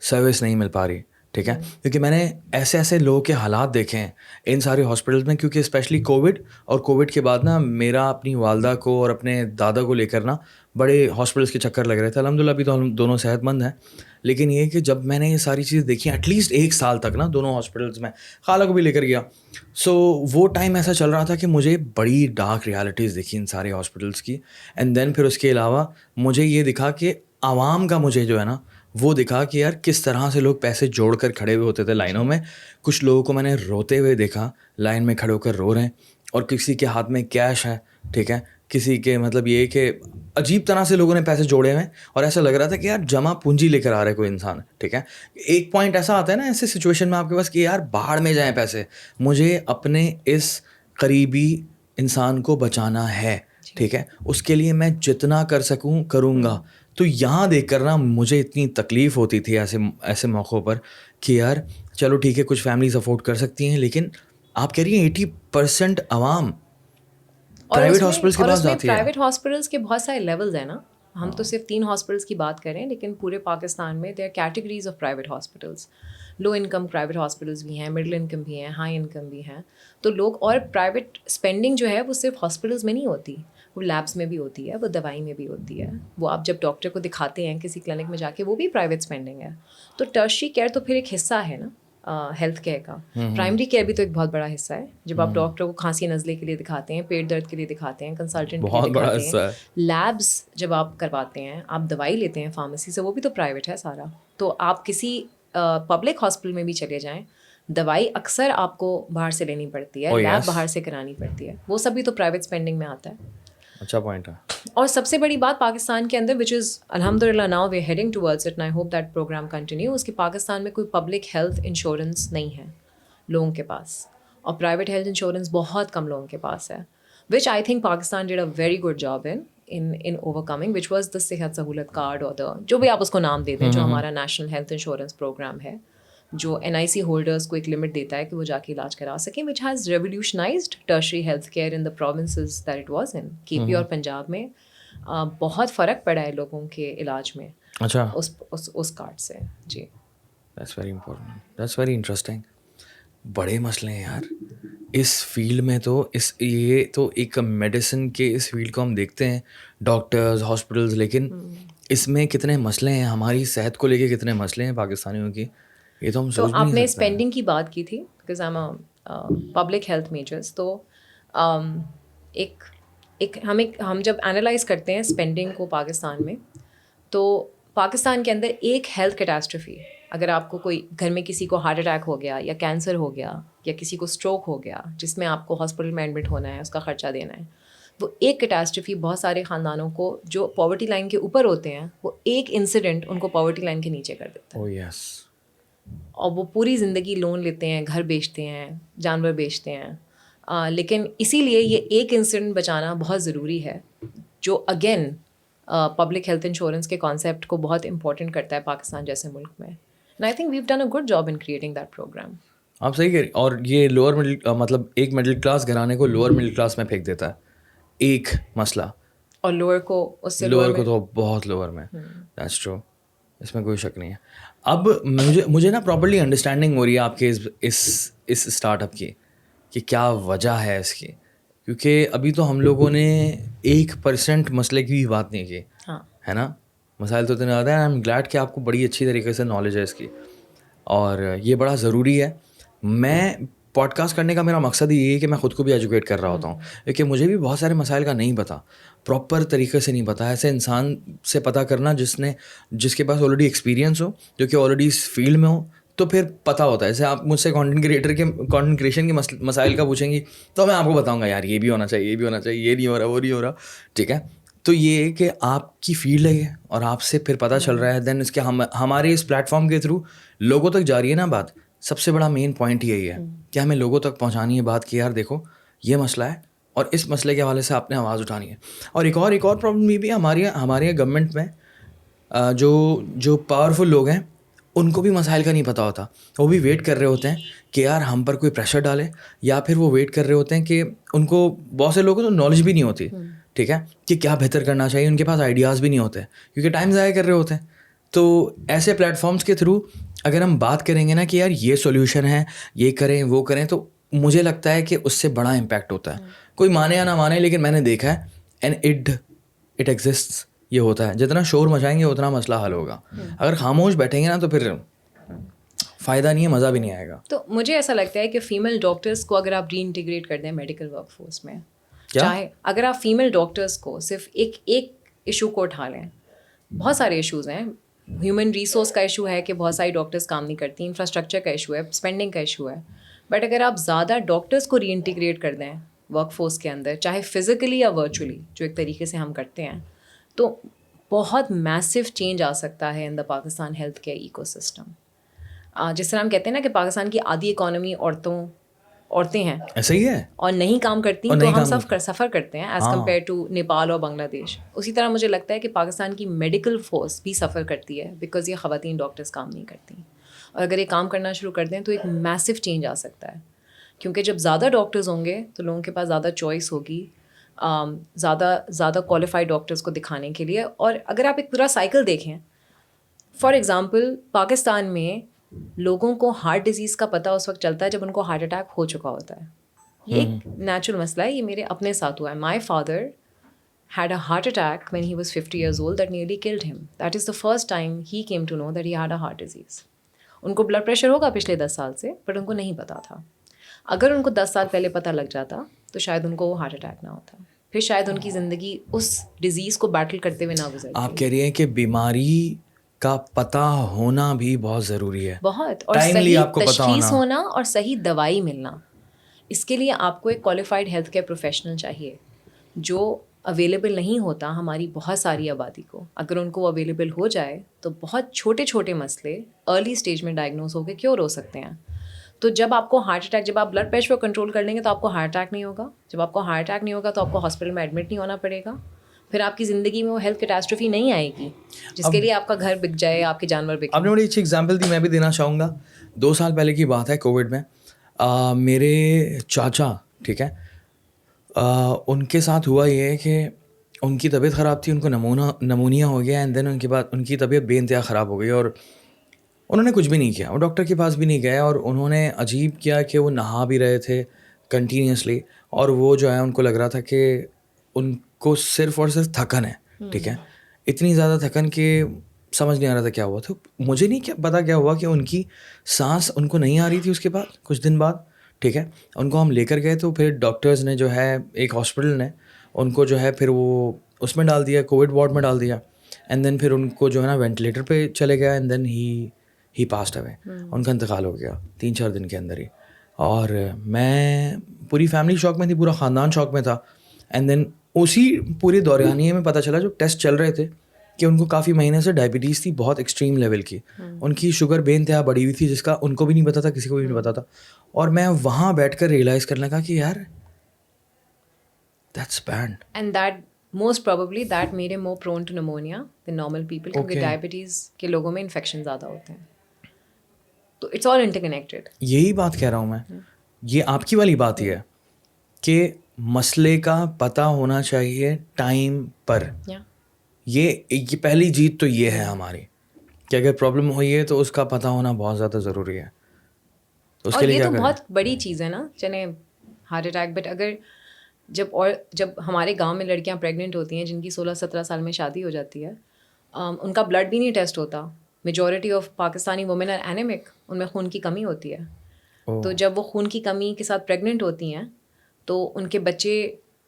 سروس نہیں مل پا رہی. ٹھیک ہے, کیونکہ میں نے ایسے ایسے لوگوں کے حالات دیکھے ہیں ان سارے ہاسپٹلس میں, کیونکہ اسپیشلی کووڈ کے بعد نا میرا اپنی والدہ کو اور اپنے دادا کو لے کر نا بڑے ہاسپٹلس کے چکر لگ رہے تھے. الحمد للہ ابھی تو ہم دونوں صحت مند ہیں, لیکن یہ کہ جب میں نے یہ ساری چیزیں دیکھی ایٹ لیسٹ 1 سال تک نا دونوں ہاسپٹلس میں, خالہ کو بھی لے کر گیا, سو وہ ٹائم ایسا چل رہا تھا کہ مجھے بڑی ڈارک ریالٹیز دکھی ان سارے ہاسپٹلس کی. اینڈ دین پھر اس کے علاوہ مجھے یہ دکھا کہ عوام کا مجھے جو ہے نا وہ دکھا کہ یار کس طرح سے لوگ پیسے جوڑ کر کھڑے ہوئے ہوتے تھے لائنوں میں. کچھ لوگوں کو میں نے روتے ہوئے دیکھا, لائن میں کھڑے ہو کر رو رہے ہیں, اور کسی کے ہاتھ میں کیش ہے. ٹھیک ہے, کسی کے مطلب یہ کہ عجیب طرح سے لوگوں نے پیسے جوڑے ہوئے ہیں, اور ایسا لگ رہا تھا کہ یار جمع پونجی لے کر آ رہا ہے کوئی انسان. ٹھیک ہے, ایک پوائنٹ ایسا آتا ہے نا ایسے سچویشن میں آپ کے پاس کہ یار باہر میں جائیں پیسے, مجھے اپنے اس قریبی انسان کو بچانا ہے. ٹھیک ہے, اس کے لیے میں جتنا کر سکوں کروں گا. تو یہاں دیکھ کر نا مجھے اتنی تکلیف ہوتی تھی ایسے موقعوں پر کہ یار چلو ٹھیک ہے کچھ فیملیز افورڈ کر سکتی ہیں, لیکن آپ کہہ رہی ہیں 80% عوام پرائیویٹ ہاسپٹلس کے پاس جاتی ہے. پرائیویٹ ہاسپٹلس کے بہت سارے لیولز ہیں نا, ہم تو صرف 3 ہاسپٹلس کی بات کریں, لیکن پورے پاکستان میں there categories of private hospitals. Low income private hospitals بھی ہیں, مڈل انکم بھی ہیں, ہائی انکم بھی ہیں. تو لوگ, اور پرائیویٹ اسپینڈنگ جو ہے وہ صرف ہاسپٹلس میں نہیں ہوتی, وہ لیبس میں بھی ہوتی ہے, وہ دوائی میں بھی ہوتی ہے, وہ آپ جب ڈاکٹر کو دکھاتے ہیں کسی کلینک میں جا کے, وہ بھی پرائیویٹ اسپینڈنگ ہے. تو ٹرشری کیئر تو پھر ایک حصہ ہے نا ہیلتھ کیئر کا. پرائمری کیئر بھی تو ایک بہت بڑا حصہ ہے. جب آپ ڈاکٹر کو کھانسی نزلے کے لیے دکھاتے ہیں, پیٹ درد کے لیے دکھاتے ہیں, کنسلٹنٹ کے لیے دکھاتے ہیں, لیبس جب آپ کرواتے ہیں, آپ دوائی لیتے ہیں فارمیسی سے, وہ بھی تو پرائیویٹ ہے سارا. تو آپ کسی پبلک ہاسپٹل میں بھی چلے جائیں, دوائی اکثر آپ کو باہر سے لینی پڑتی ہے, لیب باہر سے کرانی پڑتی ہے, وہ سب بھی تو پرائیویٹ اسپینڈنگ میں آتا ہے. اچھا پوائنٹ ہے. اور سب سے بڑی بات پاکستان کے اندر, وچ از الحمد للہ now we heading towards it, and I hope that programme continue, اس کی پاکستان میں کوئی پبلک ہیلتھ انشورنس نہیں ہے لوگوں کے پاس, اور پرائیویٹ ہیلتھ انشورنس بہت کم لوگوں کے پاس ہے, which I think Pakistan did a very good job in overcoming, which was the Sehat Sahulat card, اور جو بھی آپ اس کو نام دے دیں, جو ہمارا نیشنل ہیلتھ انشورنس پروگرام ہے, جو NIC ہولڈرس کو ایک لمٹ دیتا ہے کہ وہ جا کے علاج کرا سکیں, which has revolutionised tertiary health care in the provinces that it was in. KP اور پنجاب میں بہت فرق پڑا ہے لوگوں کے علاج میں. اچھا, اس کارڈ سے. جی, that's very important, that's very interesting. بڑے مسئلے ہیں یار اس فیلڈ میں. تو یہ تو ایک میڈیسن کے اس فیلڈ کو ہم دیکھتے ہیں, ڈاکٹرز, ہاسپٹلز, لیکن اس میں کتنے مسئلے ہیں, ہماری صحت کو لے کے کتنے مسئلے ہیں پاکستانیوں کی, یہ تو ہم سوچ آپ نے اسپینڈنگ کی بات کی تھی, because I am public health measures. تو ہم جب اینالائز کرتے ہیں اسپینڈنگ کو پاکستان میں, تو پاکستان کے اندر ایک ہیلتھ کیٹاسٹرفی, اگر آپ کو کوئی گھر میں کسی کو ہارٹ اٹیک ہو گیا, یا کینسر ہو گیا, یا کسی کو اسٹروک ہو گیا, جس میں آپ کو ہاسپٹل میں ایڈمٹ ہونا ہے, اس کا خرچہ دینا ہے, وہ ایک کیٹاسٹرفی بہت سارے خاندانوں کو جو پاورٹی لائن کے اوپر ہوتے ہیں, وہ ایک انسیڈنٹ ان کو پاورٹی لائن کے نیچے کر دیتا ہے. اور وہ پوری زندگی لون لیتے ہیں, گھر بیچتے ہیں, جانور بیچتے ہیں. لیکن اسی لیے یہ ایک انسیڈنٹ بچانا بہت ضروری ہے, جو اگین پبلک ہیلتھ انشورنس کے کانسیپٹ کو بہت امپورٹنٹ کرتا ہے پاکستان جیسے ملک میں. And I think we've done a good job in creating that program. آپ صحیح کہہ رہی. اور یہ لوور مڈل, مطلب ایک مڈل کلاس گھرانے کو لوور مڈل کلاس میں پھینک دیتا ہے ایک مسئلہ, اور لوور کو اس سے لوور کو تو بہت لوور میں. دیٹس ٹرو, اس میں کوئی شک نہیں ہے. اب مجھے نا پراپرلی انڈرسٹینڈنگ ہو رہی ہے آپ کے اس اسٹارٹ اپ کی کہ کیا وجہ ہے اس کی, کیونکہ ابھی تو ہم لوگوں نے 1% مسئلے کی بھی بات نہیں کی ہے نا. مسائل تو اتنے زیادہ ہیں. آئی ایم گلیڈ کہ آپ کو بڑی اچھی طریقے سے نالج ہے اس کی, اور یہ بڑا ضروری ہے. میں پوڈ کاسٹ کرنے کا میرا مقصد یہ ہے کہ میں خود کو بھی ایجوکیٹ کر رہا ہوتا ہوں, کیونکہ مجھے بھی بہت سارے مسائل کا نہیں پتہ, پراپر طریقے سے نہیں پتہ. ایسے انسان سے پتہ کرنا جس کے پاس آلریڈی ایکسپیرینس ہو, جو کہ آلریڈی اس فیلڈ میں ہو, تو پھر پتہ ہوتا ہے. جیسے آپ مجھ سے کانٹینٹ کریشن کے مسائل کا پوچھیں گی تو میں آپ کو بتاؤں گا یار یہ بھی ہونا چاہیے, یہ بھی ہونا چاہیے, یہ نہیں ہو رہا, وہ نہیں ہو رہا. ٹھیک ہے, تو یہ کہ آپ کی فیلڈ ہے یہ, اور آپ سے پھر پتہ چل رہا ہے, دین اس کے ہمارے اس پلیٹ فارم کے تھرو لوگوں تک جا رہی ہے نا بات. سب سے بڑا مین پوائنٹ یہی ہے کہ ہمیں لوگوں تک پہنچانی ہے بات کہ یار دیکھو یہ مسئلہ ہے, اور اس مسئلے کے حوالے سے آپ نے آواز اٹھانی ہے. اور ایک اور پرابلم یہ بھی ہے ہمارے گورنمنٹ میں, جو پاورفل لوگ ہیں ان کو بھی مسائل کا نہیں پتہ ہوتا, وہ بھی ویٹ کر رہے ہوتے ہیں کہ یار ہم پر کوئی پریشر ڈالے, یا پھر وہ ویٹ کر رہے ہوتے ہیں کہ ان کو, بہت سے لوگوں کو تو نالج بھی نہیں ہوتی, ٹھیک ہے, کہ کیا بہتر کرنا چاہیے, ان کے پاس آئیڈیاز بھی نہیں ہوتے کیونکہ ٹائم ضائع کر رہے ہوتے ہیں. تو ایسے پلیٹ فارمس کے تھرو اگر ہم بات کریں گے نا کہ یار یہ سولوشن ہے, یہ کریں وہ کریں, تو مجھے لگتا ہے کہ اس سے بڑا امپیکٹ ہوتا ہے. کوئی مانے یا نہ مانے, لیکن میں نے دیکھا ہے اینڈ اٹ ایگزسٹس, یہ ہوتا ہے. جتنا شور مچائیں گے اتنا مسئلہ حل ہوگا. اگر خاموش بیٹھیں گے نا تو پھر فائدہ نہیں ہے, مزہ بھی نہیں آئے گا. تو مجھے ایسا لگتا ہے کہ فیمیل ڈاکٹرس کو اگر آپ ری انٹیگریٹ کر دیں میڈیکل ورک فورس میں, چاہے اگر آپ فیمیل ڈاکٹرس کو صرف ایک ایشو کو اٹھا لیں, بہت سارے ایشوز ہیں. ہیومن ریسورس کا ایشو ہے کہ بہت ساری ڈاکٹرس کام نہیں کرتی, انفراسٹرکچر کا ایشو ہے, اسپینڈنگ کا ایشو ہے. بٹ اگر آپ زیادہ ڈاکٹرس کو ری انٹیگریٹ کر دیں ورک فورس کے اندر, چاہے فزیکلی یا ورچولی, جو ایک طریقے سے ہم کرتے ہیں, تو بہت میسو چینج آ سکتا ہے in the Pakistan health care ecosystem. جس طرح ہم کہتے ہیں نا کہ پاکستان کی آدھی اکانومی عورتیں ہیں, ایسا ہی ہے, اور نہیں کام کرتی, تو ہم سفر کرتے ہیں ایز کمپیئر ٹو نیپال اور بنگلہ دیش. اسی طرح مجھے لگتا ہے کہ پاکستان کی میڈیکل فورس بھی سفر کرتی ہے بیکاز یہ خواتین ڈاکٹرس کام نہیں کرتی. اور اگر یہ کام کرنا شروع کر دیں تو ایک میسو چینج آ سکتا ہے, کیونکہ جب زیادہ ڈاکٹرز ہوں گے تو لوگوں کے پاس زیادہ چوائس ہوگی زیادہ کوالیفائڈ ڈاکٹرز کو دکھانے کے لیے. اور اگر آپ ایک پورا سائیکل دیکھیں, فار ایگزامپل پاکستان میں لوگوں کو ہارٹ ڈیزیز کا پتہ اس وقت چلتا ہے جب ان کو ہارٹ اٹیک ہو چکا ہوتا ہے. یہ ایک نیچرل مسئلہ ہے, یہ میرے اپنے ساتھ ہوا ہے. My father had a heart attack when he was 50 years old that nearly killed him. That is the first time he came to know that he had a heart disease. ان کو بلڈ پریشر ہوگا پچھلے 10 سال سے, بٹ ان کو نہیں پتا تھا. اگر ان کو 10 سال پہلے پتہ لگ جاتا تو شاید ان کو وہ ہارٹ اٹیک نہ ہوتا, پھر شاید ان کی زندگی اس ڈیزیز کو بیٹل کرتے ہوئے نہ گزرتی. آپ کہہ رہی ہیں کہ بیماری کا پتہ ہونا بھی بہت ضروری ہے, بہت, اور صحیح تشخیص ہونا اور صحیح دوائی ملنا. اس کے لیے آپ کو ایک کوالیفائڈ ہیلتھ کیئر پروفیشنل چاہیے جو اویلیبل نہیں ہوتا ہماری بہت ساری آبادی کو. اگر ان کو اویلیبل ہو جائے تو بہت چھوٹے چھوٹے مسئلے ارلی اسٹیج میں ڈائگنوز ہو کے کیور ہو سکتے ہیں. تو جب آپ کو ہارٹ اٹیک, جب آپ بلڈ پریشر کو کنٹرول کر لیں گے تو آپ کو ہارٹ اٹیک نہیں ہوگا. جب آپ کو ہارٹ اٹیک نہیں ہوگا تو آپ کو ہاسپٹل میں ایڈمٹ نہیں ہونا پڑے گا. پھر آپ کی زندگی میں وہ ہیلتھ کیٹاسٹروفی نہیں آئے گی جس کے لیے آپ کا گھر بک جائے, آپ کے جانور بک. آپ نے بڑی اچھی ایگزامپل دی, میں بھی دینا چاہوں گا. 2 سال پہلے کی بات ہے, کووڈ میں میرے چاچا, ٹھیک ہے, ان کے ساتھ ہوا یہ ہے کہ ان کی طبیعت خراب تھی, ان کو نمونیا ہو گیا, اینڈ دین ان کے بعد ان کی طبیعت بے انتہا خراب ہو گئی, اور انہوں نے کچھ بھی نہیں کیا, وہ ڈاکٹر کے پاس بھی نہیں گئے, اور انہوں نے عجیب کیا کہ وہ نہا بھی رہے تھے کنٹینیوسلی, اور وہ جو ہے ان کو لگ رہا تھا کہ ان کو صرف اور صرف تھکن ہے, ٹھیک ہے, اتنی زیادہ تھکن کہ سمجھ نہیں آ رہا تھا کیا ہوا تھا. مجھے نہیں پتا کیا ہوا کہ ان کی سانس ان کو نہیں آ رہی تھی. اس کے بعد کچھ دن بعد, ٹھیک ہے, ان کو ہم لے کر گئے تو پھر ڈاکٹرز نے جو ہے, ایک ہاسپٹل نے ان کو جو ہے پھر وہ اس میں ڈال دیا, کووڈ وارڈ میں ڈال دیا, اینڈ دین پھر ان کو جو ہے نا وینٹیلیٹر پہ چلے گیا, and then he passed away, ان کا انتقال ہو گیا 3-4 دن کے اندر ہی. اور میں, پوری فیملی شوق میں تھی, پورا خاندان شوق میں تھا. اینڈ دین اسی پورے دورانیے میں پتہ چلا جو ٹیسٹ چل رہے تھے کہ ان کو کافی مہینے سے ڈائبٹیز تھی, بہت ایکسٹریم لیول کی, ان کی شوگر بے انتہا بڑھی ہوئی تھی, جس کا ان کو بھی نہیں پتا تھا, کسی کو بھی نہیں پتا تھا. اور میں وہاں بیٹھ کر ریئلائز کرنے لگا کہ یار that's bad, and that most probably that made him more prone to pneumonia than normal people, کیونکہ ڈائبٹیز کے لوگوں میں انفیکشن زیادہ ہوتے ہیں. تو اٹس آل انٹر کنیکٹڈ. یہی بات کہہ رہا ہوں میں, یہ آپ کی والی بات ہی ہے کہ مسئلے کا پتہ ہونا چاہیے ٹائم پر. یہ پہلی جیت تو یہ ہے ہماری کہ اگر پرابلم ہوئی ہے تو اس کا پتہ ہونا بہت زیادہ ضروری ہے. اس کے لیے یہ تو بہت بڑی چیز ہے نا, چلیں ہارٹ اٹیک, بٹ اگر جب ہمارے گاؤں میں لڑکیاں پریگننٹ ہوتی ہیں جن کی 16-17 سال میں شادی ہو جاتی ہے, ان کا بلڈ بھی نہیں ٹیسٹ ہوتا. Majority of Pakistani women are anaemic, ان میں خون کی کمی ہوتی ہے. تو جب وہ خون کی کمی کے ساتھ پریگننٹ ہوتی ہیں تو ان کے بچے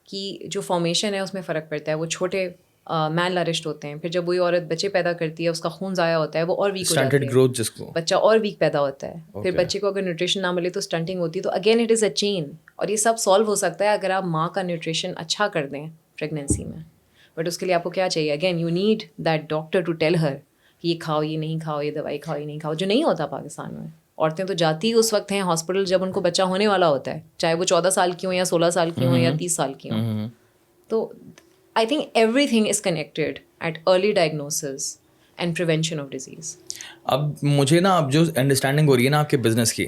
کی جو فارمیشن ہے اس میں فرق پڑتا ہے, وہ چھوٹے میل نرشڈ ہوتے ہیں. پھر جب وہی عورت بچے پیدا کرتی ہے, اس کا خون ضائع ہوتا ہے, وہ اور ویک ہو جاتا ہے, بچہ اور ویک پیدا ہوتا ہے. پھر بچے کو اگر نیوٹریشن نہ ملے تو اسٹنٹنگ ہوتی ہے. تو اگین اٹ از اے چین, اور یہ سب سالو ہو سکتا ہے اگر آپ ماں کا نیوٹریشن اچھا کر دیں پریگنینسی میں. بٹ اس کے لیے آپ کو کیا چاہیے, again you need that doctor to tell her کہ یہ کھاؤ, یہ نہیں کھاؤ, یہ دوائی کھاؤ, یہ نہیں کھاؤ, جو نہیں ہوتا پاکستان میں. عورتیں تو جاتی ہی اس وقت ہیں ہاسپٹل جب ان کو بچہ ہونے والا ہوتا ہے, چاہے وہ 14 سال کی ہوں یا 16 سال کی ہوں یا 30 سال کی ہوں. تو I think everything is connected at early diagnosis and prevention of disease. اب مجھے نا اب جو انڈرسٹینڈنگ ہو رہی ہے نا آپ کے بزنس کی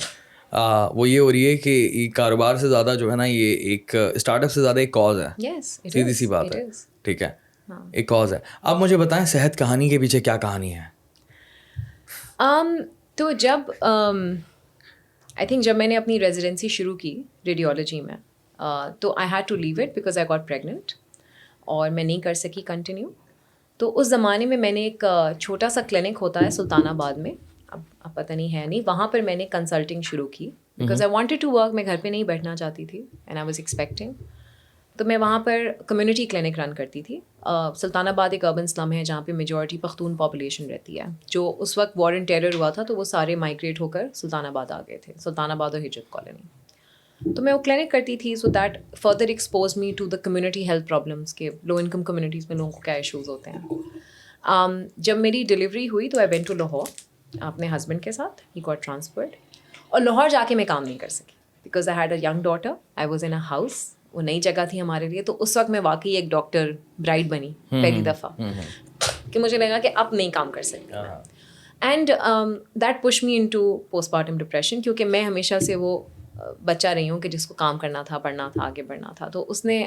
وہ یہ ہو رہی ہے کہ یہ کاروبار سے زیادہ جو ہے نا یہ ایک اسٹارٹ اپ سے زیادہ ایک کاز ہے. Yes, it سیدھی is. سی بات It ہے. is. ٹھیک ہے, ایک کاز ہے. آپ مجھے بتائیں صحت کہانی کے پیچھے کیا کہانی ہے؟ تو جب آئی تھنک جب میں نے اپنی ریزیڈنسی شروع کی ریڈیولوجی میں تو I had to leave it because I got pregnant اور میں نہیں کر سکی کنٹینیو. تو اس زمانے میں نے ایک چھوٹا سا کلینک ہوتا ہے سلطان آباد میں, اب پتہ نہیں ہے نہیں, وہاں پر میں نے کنسلٹنگ شروع کی because I wanted to work. میں گھر پہ نہیں بیٹھنا چاہتی تھی اینڈ آئی واز ایکسپیکٹنگ. تو میں وہاں پر کمیونٹی کلینک رن کرتی تھی. سلطان آباد ایک اربن سلم ہے جہاں پہ میجورٹی پختون پاپولیشن رہتی ہے. جو اس وقت وار اینڈ ٹیرر ہوا تھا تو وہ سارے مائگریٹ ہو کر سلطان آباد آ گئے تھے, سلطان آباد اور ہجرت کالونی. تو میں وہ کلینک کرتی تھی so that further expose me to the community health problems کے لو انکم کمیونٹیز میں لوگوں کو کیا ایشوز ہوتے ہیں. جب میری ڈلیوری ہوئی تو آئی وینٹ ٹو لاہور اپنے ہسبینڈ کے ساتھ. ہی گاٹ ٹرانسفرڈ اور لاہور جا کے میں کام نہیں کر سکی because I had a young daughter. I was in a house, وہ نئی جگہ تھی ہمارے لیے. تو اس وقت میں واقعی ایک ڈاکٹر برائڈ بنی پہلی دفعہ کہ مجھے لگا کہ اب نہیں کام کر سکتی. And that push me into postpartum depression کیونکہ میں ہمیشہ سے وہ بچہ رہی ہوں کہ جس کو کام کرنا تھا, پڑھنا تھا, آگے بڑھنا تھا. تو اس نے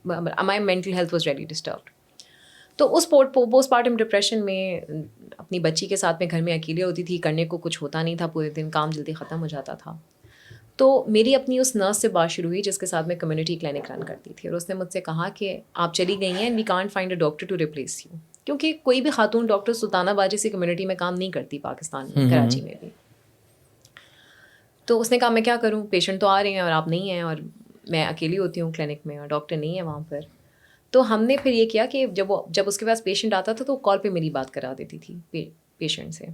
my mental health was really disturbed. تو اس پوسٹ پارٹم ڈپریشن میں اپنی بچی کے ساتھ میں گھر میں اکیلے ہوتی تھی, کرنے کو کچھ ہوتا نہیں تھا, پورے دن کام جلدی ختم ہو جاتا تھا. تو میری اپنی اس نرس سے بات شروع ہوئی جس کے ساتھ میں کمیونٹی کلینک رن کرتی تھی, اور اس نے مجھ سے کہا کہ آپ چلی گئی ہیں and we can't find a doctor to replace you. کیونکہ کوئی بھی خاتون ڈاکٹر سلطان آباد جیسی کمیونٹی میں کام نہیں کرتی پاکستان میں, کراچی میں بھی. تو اس نے کہا میں کیا کروں, پیشنٹ تو آ رہے ہیں اور آپ نہیں ہیں, اور میں اکیلی ہوتی ہوں کلینک میں اور ڈاکٹر نہیں ہے وہاں پر. تو ہم نے پھر یہ کیا کہ جب اس کے پاس پیشنٹ آتا تھا تو کال پہ میری بات کرا دیتی تھی پیشنٹ سے.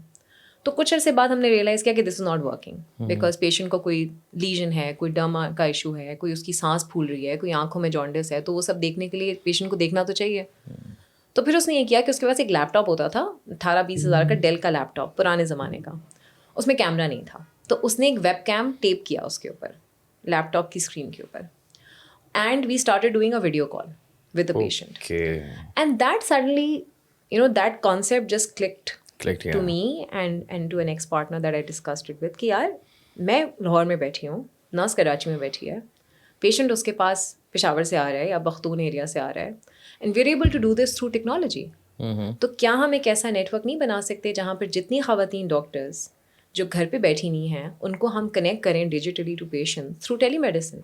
تو کچھ عرصے بعد ہم نے ریئلائز کیا کہ this is not working because patient کو کوئی لیژن ہے, کوئی ڈم کا ایشو ہے, کوئی اس کی سانس پھول رہی ہے, کوئی آنکھوں میں جانڈس ہے. تو وہ سب دیکھنے کے لیے پیشنٹ کو دیکھنا تو چاہیے. تو پھر اس نے یہ کیا کہ اس کے پاس ایک لیپ ٹاپ ہوتا تھا 18-20 ہزار کا, ڈیل کا لیپ ٹاپ, پرانے زمانے کا. اس میں کیمرہ نہیں تھا, تو اس نے ایک ویب کیم ٹیپ کیا اس کے اوپر, لیپ ٹاپ کی اسکرین کے اوپر, and we started doing a video call with a patient. And that suddenly that concept just clicked to me and to an ex partner that I discussed it with کہ یار میں لاہور میں بیٹھی ہوں, نرس کراچی میں بیٹھی ہے, پیشنٹ اس کے پاس پشاور سے آ رہا ہے یا بختون ایریا سے آ رہا ہے, and we are able to do this through technology. تو کیا ہم ایک ایسا نیٹ ورک نہیں بنا سکتے جہاں پر جتنی خواتین ڈاکٹرز جو گھر پہ بیٹھی نہیں ہیں ان کو ہم کنیکٹ کریں digitally to patient through telemedicine.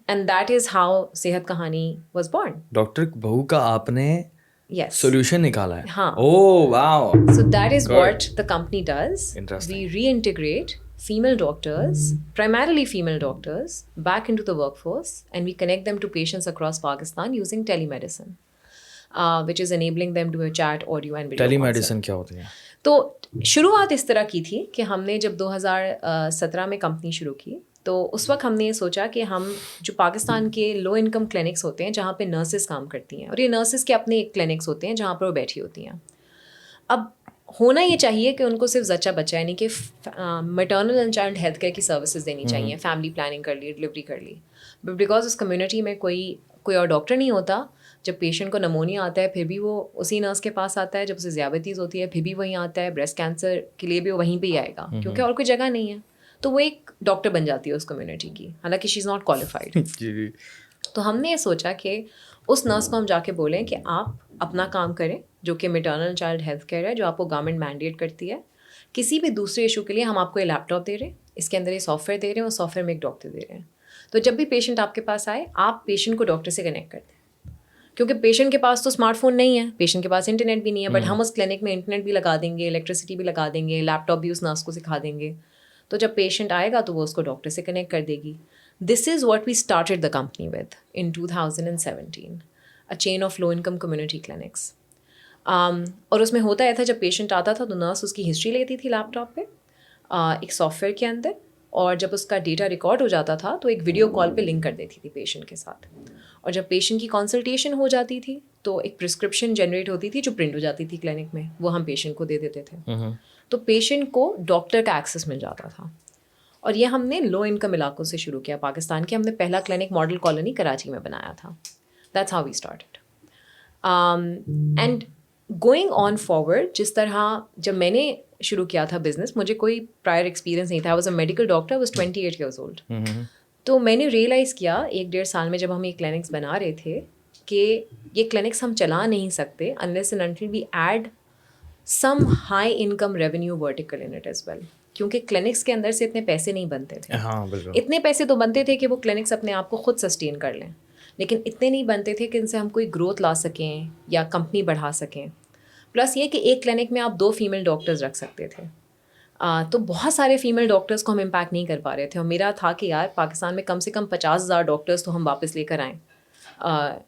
And that is how Sehat Kahani was born. Doctor بہو کا آپ نے Yes. solution نکالا ہے. ہاں. Oh wow. So that is what the company does. Interesting. We reintegrate female doctors, primarily female doctors, back into the workforce, and we connect them to patients across Pakistan using telemedicine, which is enabling them to chat, audio and video. Telemedicine کیا ہوتی ہے؟ تو شروعات اس طرح کی تھی کہ ہم نے جب 2017 میں کمپنی شروع کی تو اس وقت ہم نے یہ سوچا کہ ہم جو پاکستان کے لو انکم کلینکس ہوتے ہیں جہاں پہ نرسز کام کرتی ہیں, اور یہ نرسز کے اپنے ایک کلینکس ہوتے ہیں جہاں پر وہ بیٹھی ہوتی ہیں. اب ہونا یہ چاہیے کہ ان کو صرف زچہ بچہ یعنی کہ maternal and child health care کی سروسز دینی چاہیے, فیملی پلاننگ کر لی, ڈلیوری کر لی. بٹ بیکاز اس کمیونٹی میں کوئی اور ڈاکٹر نہیں ہوتا, جب پیشنٹ کو نمونیا آتا ہے پھر بھی وہ اسی نرس کے پاس آتا ہے, جب اسے ذیابیطیز ہوتی ہے پھر بھی وہیں آتا ہے, بریسٹ کینسر کے لیے بھی وہ وہیں پہ ہی آئے گا کیونکہ اور کوئی جگہ نہیں ہے. تو وہ ایک ڈاکٹر بن جاتی ہے اس کمیونٹی کی, حالانکہ شی از ناٹ کوالیفائڈ. تو ہم نے یہ سوچا کہ اس نرس کو ہم جا کے بولیں کہ آپ اپنا کام کریں جو کہ میٹرنل چائلڈ ہیلتھ کیئر ہے, جو آپ کو گورنمنٹ مینڈیٹ کرتی ہے. کسی بھی دوسرے ایشو کے لیے ہم آپ کو یہ لیپ ٹاپ دے رہے ہیں, اس کے اندر یہ سافٹ ویئر دے رہے ہیں, اور سافٹ ویئر میں ایک ڈاکٹر دے رہے ہیں. تو جب بھی پیشنٹ آپ کے پاس آئے آپ پیشنٹ کو ڈاکٹر سے کنیکٹ کرتے ہیں, کیونکہ پیشنٹ کے پاس تو اسمارٹ فون نہیں ہے, پیشنٹ کے پاس انٹرنیٹ بھی نہیں ہے, بٹ ہم اس کلینک میں انٹرنیٹ بھی لگا دیں گے, الیکٹریسٹی بھی لگا دیں گے, لیپ ٹاپ بھی اس نرس کو سکھا دیں گے. تو جب پیشنٹ آئے گا تو وہ اس کو ڈاکٹر سے کنیکٹ کر دے گی. This is what we started the company within 2017, a chain of low income community clinics. اور اس میں ہوتا یہ تھا جب پیشنٹ آتا تھا تو نرس اس کی ہسٹری لیتی تھی لیپ ٹاپ پہ ایک سافٹ ویئر کے اندر, اور جب اس کا ڈیٹا ریکارڈ ہو جاتا تھا تو ایک ویڈیو کال پہ لنک کر دیتی تھی پیشنٹ کے ساتھ. اور جب پیشنٹ کی کنسلٹیشن ہو جاتی تھی تو ایک پرسکرپشن جنریٹ ہوتی تھی جو پرنٹ ہو جاتی تھی کلینک میں, وہ ہم پیشنٹ کو دے دیتے تھے. تو پیشنٹ کو ڈاکٹر کا ایکسیس مل جاتا تھا. اور یہ ہم نے لو انکم علاقوں سے شروع کیا پاکستان کے. ہم نے پہلا کلینک ماڈل کالونی کراچی میں بنایا تھا. That's how we started. And going on forward جس طرح جب میں نے شروع کیا تھا بزنس, مجھے کوئی پرائر ایکسپیرینس نہیں تھا. I was a medical doctor, was 28 years old. تو میں نے ریئلائز کیا 1-1.5 سال میں جب ہم یہ کلینکس بنا رہے تھے کہ یہ کلینکس ہم چلا نہیں سکتے unless and until we add some high income revenue vertical in it as well. کیونکہ کلینکس کے اندر سے اتنے پیسے نہیں بنتے تھے. اتنے پیسے تو بنتے تھے کہ وہ کلینکس اپنے آپ کو خود سسٹین کر لیں, لیکن اتنے نہیں بنتے تھے کہ ان سے ہم کوئی گروتھ لا سکیں یا کمپنی بڑھا سکیں. پلس یہ کہ ایک کلینک میں آپ 2 فیمیل ڈاکٹرز رکھ سکتے تھے. تو بہت سارے فیمیل ڈاکٹرز کو ہم امپیکٹ نہیں کر پا رہے تھے, اور میرا تھا کہ یار پاکستان میں کم سے کم 50,000 ڈاکٹرز تو ہم واپس لے کر آئیں.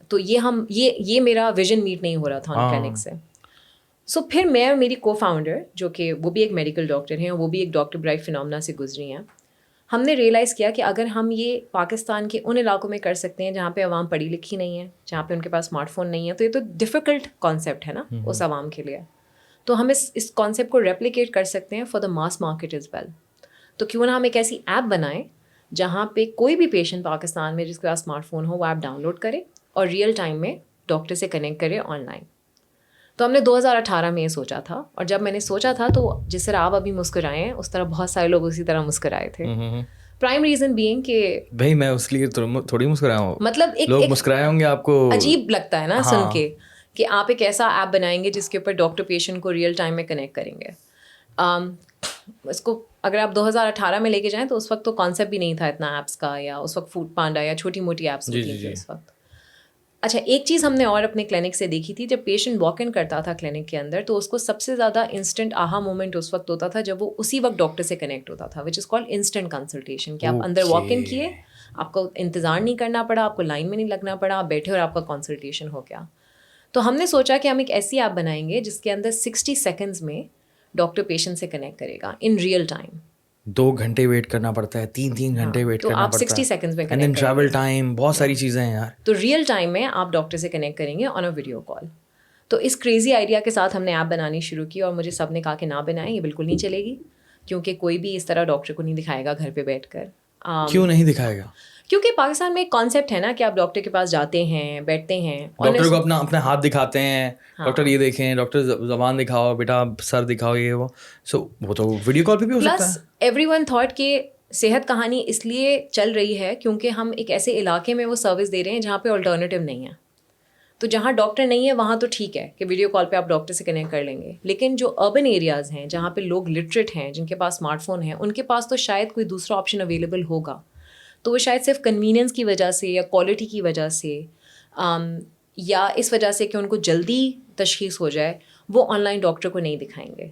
تو یہ میرا ویژن میٹ نہیں ہو رہا تھا ان کلینک سے. سو پھر میں اور میری کو فاؤنڈر جو کہ وہ بھی ایک میڈیکل ڈاکٹر ہیں, وہ بھی ایک ڈاکٹر برائٹ فینومنا سے گزری ہیں, ہم نے ریئلائز کیا کہ اگر ہم یہ پاکستان کے ان علاقوں میں کر سکتے ہیں جہاں پہ عوام پڑھی لکھی نہیں ہے, جہاں پہ ان کے پاس اسمارٹ فون نہیں ہے, تو یہ تو ڈیفیکلٹ کانسیپٹ ہے نا اس عوام کے لیے. تو ہم اس کانسیپٹ کو ریپلیکیٹ کر سکتے ہیں for the mass market as well. تو کیوں نہ ہم ایک ایسی ایپ بنائیں جہاں پہ کوئی بھی پیشنٹ پاکستان میں جس کے پاس اسمارٹ فون ہو وہ ایپ ڈاؤن لوڈ کرے اور ریئل ٹائم میں ڈاکٹر سے کنیکٹ کرے آن لائن. تو ہم نے 2018 میں یہ سوچا تھا, اور جب میں نے سوچا تھا تو جس طرح آپ ابھی مسکرائے ہیں اس طرح بہت سارے لوگ اسی طرح مسکرائے تھے. پرائم ریزن بینگ کہ بھائی میں اس لیے تھوڑی مسکرایا ہوں, مطلب لوگ مسکرائے ہوں گے, آپ کو عجیب لگتا ہے نا سن کے کہ آپ ایک ایسا ایپ بنائیں گے جس کے اوپر ڈاکٹر پیشنٹ کو ریئل ٹائم میں کنیکٹ کریں گے. اس کو اگر آپ 2018 میں لے کے جائیں تو اس وقت تو کانسیپٹ بھی نہیں تھا اتنا ایپس کا, یا اس وقت فوڈ پانڈا یا چھوٹی موٹی ایپس ہوتی تھیں اس وقت. اچھا, ایک چیز ہم نے اور اپنے کلینک سے دیکھی تھی, جب پیشنٹ واک ان کرتا تھا کلینک کے اندر تو اس کو سب سے زیادہ انسٹنٹ آہا مومنٹ اس وقت ہوتا تھا جب وہ اسی وقت ڈاکٹر سے کنیکٹ ہوتا تھا, وچ از کالڈ انسٹنٹ کنسلٹیشن. کہ آپ اندر واک ان کیے, آپ کو انتظار نہیں کرنا پڑا, آپ کو لائن میں نہیں لگنا پڑا, آپ بیٹھے اور آپ کا کنسلٹیشن ہو گیا. تو ہم نے سوچا کہ ہم ایک ایسی ایپ بنائیں گے جس کے اندر 60 سیکنڈز میں ڈاکٹر پیشنٹ سے کنیکٹ کرے گا ان ریئل ٹائم. 2 گھنٹے ویٹ کرنا پڑتا ہے, 3 گھنٹے ویٹ کرنا پڑتا ہے, تو آپ 60 سیکنڈز میں اینڈ دین ٹریول ٹائم, بہت ساری چیزیں ہیں یار. تو ریئل ٹائم میں آپ ڈاکٹر سے کنیکٹ کریں گے آن اے ویڈیو کال. تو اس کریزی آئیڈیا کے ساتھ ہم نے ایپ بنانی شروع کی, اور مجھے سب نے کہا کہ نہ بنائیں, یہ بالکل نہیں چلے گی, کیونکہ کوئی بھی اس طرح ڈاکٹر کو نہیں دکھائے گا گھر پہ بیٹھ کر. کیوں نہیں دکھائے گا؟ کیونکہ پاکستان میں ایک کانسیپٹ ہے نا کہ آپ ڈاکٹر کے پاس جاتے ہیں, بیٹھتے ہیں, ڈاکٹر کو اپنا ہاتھ دکھاتے ہیں, ڈاکٹر یہ دیکھیں, ڈاکٹر زبان دکھاؤ بیٹا, سر دکھاؤ, یہ وہ. سو وہ تو ویڈیو کال پہ بھی ہو سکتا ہے. پلس ایوری ون تھاٹ کہ صحت کہانی اس لیے چل رہی ہے کیونکہ ہم ایک ایسے علاقے میں وہ سروس دے رہے ہیں جہاں پہ آلٹرنیٹیو نہیں ہے. تو جہاں ڈاکٹر نہیں ہے وہاں تو ٹھیک ہے کہ ویڈیو کال پہ آپ ڈاکٹر سے کنیکٹ کر لیں گے, لیکن جو اربن ایریاز ہیں جہاں پہ لوگ لٹریٹ ہیں, جن کے پاس اسمارٹ فون ہیں, ان کے پاس تو شاید کوئی دوسرا آپشن اویلیبل ہوگا. تو وہ شاید صرف کنوینئنس کی وجہ سے یا کوالٹی کی وجہ سے یا اس وجہ سے کہ ان کو جلدی تشخیص ہو جائے, وہ آن لائن ڈاکٹر کو نہیں دکھائیں گے.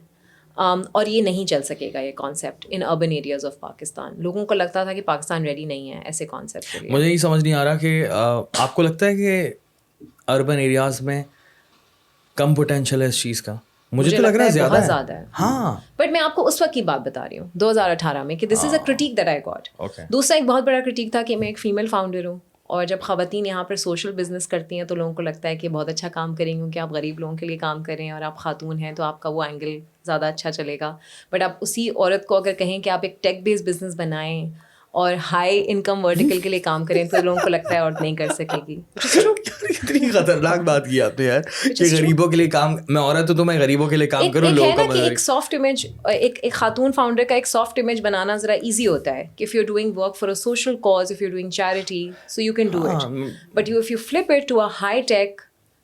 اور یہ نہیں چل سکے گا یہ concept in urban areas of Pakistan. لوگوں کو لگتا تھا کہ پاکستان ریڈی نہیں ہے ایسے کانسیپٹ کے لیے. مجھے یہ سمجھ نہیں آ رہا کہ آپ کو لگتا ہے کہ اربن ایریاز میں کم پوٹینشیل ہے اس چیز کا؟ مجھے تو لگ رہا ہے زیادہ ہے. ہاں, بٹ میں آپ کو اس وقت کی بات بتا رہی ہوں 2018 میں کہ this is a critic that I got. دوسرا ایک بہت بڑا کرٹیک تھا کہ میں ایک فیمیل فاؤنڈر ہوں, اور جب خواتین یہاں پر سوشل بزنس کرتی ہیں تو لوگوں کو لگتا ہے کہ بہت اچھا کام کریں کیونکہ آپ غریب لوگوں کے لیے کام کریں اور آپ خاتون ہیں تو آپ کا وہ اینگل زیادہ اچھا چلے گا. بٹ آپ اسی عورت کو اگر کہیں کہ آپ ایک ٹیک بیس بزنس بنائیں اور ہائی انکم ورٹیکل کے لیے کام کریں تو لوگوں کو لگتا ہے عورت نہیں کر سکے گی. اتنی خطرناک بات کی آپ نے یار کہ غریبوں کے لیے کام, میں عورت ہوں تو میں غریبوں کے لیے کام کروں. لوگوں کا ایک سافٹ امیج, ایک خاتون فاؤنڈر کا ایک سافٹ امیج بنانا ذرا ایزی ہوتا ہے کہ if you are doing work for a social cause, if you are doing charity, so you can do it. But if you flip it to a high tech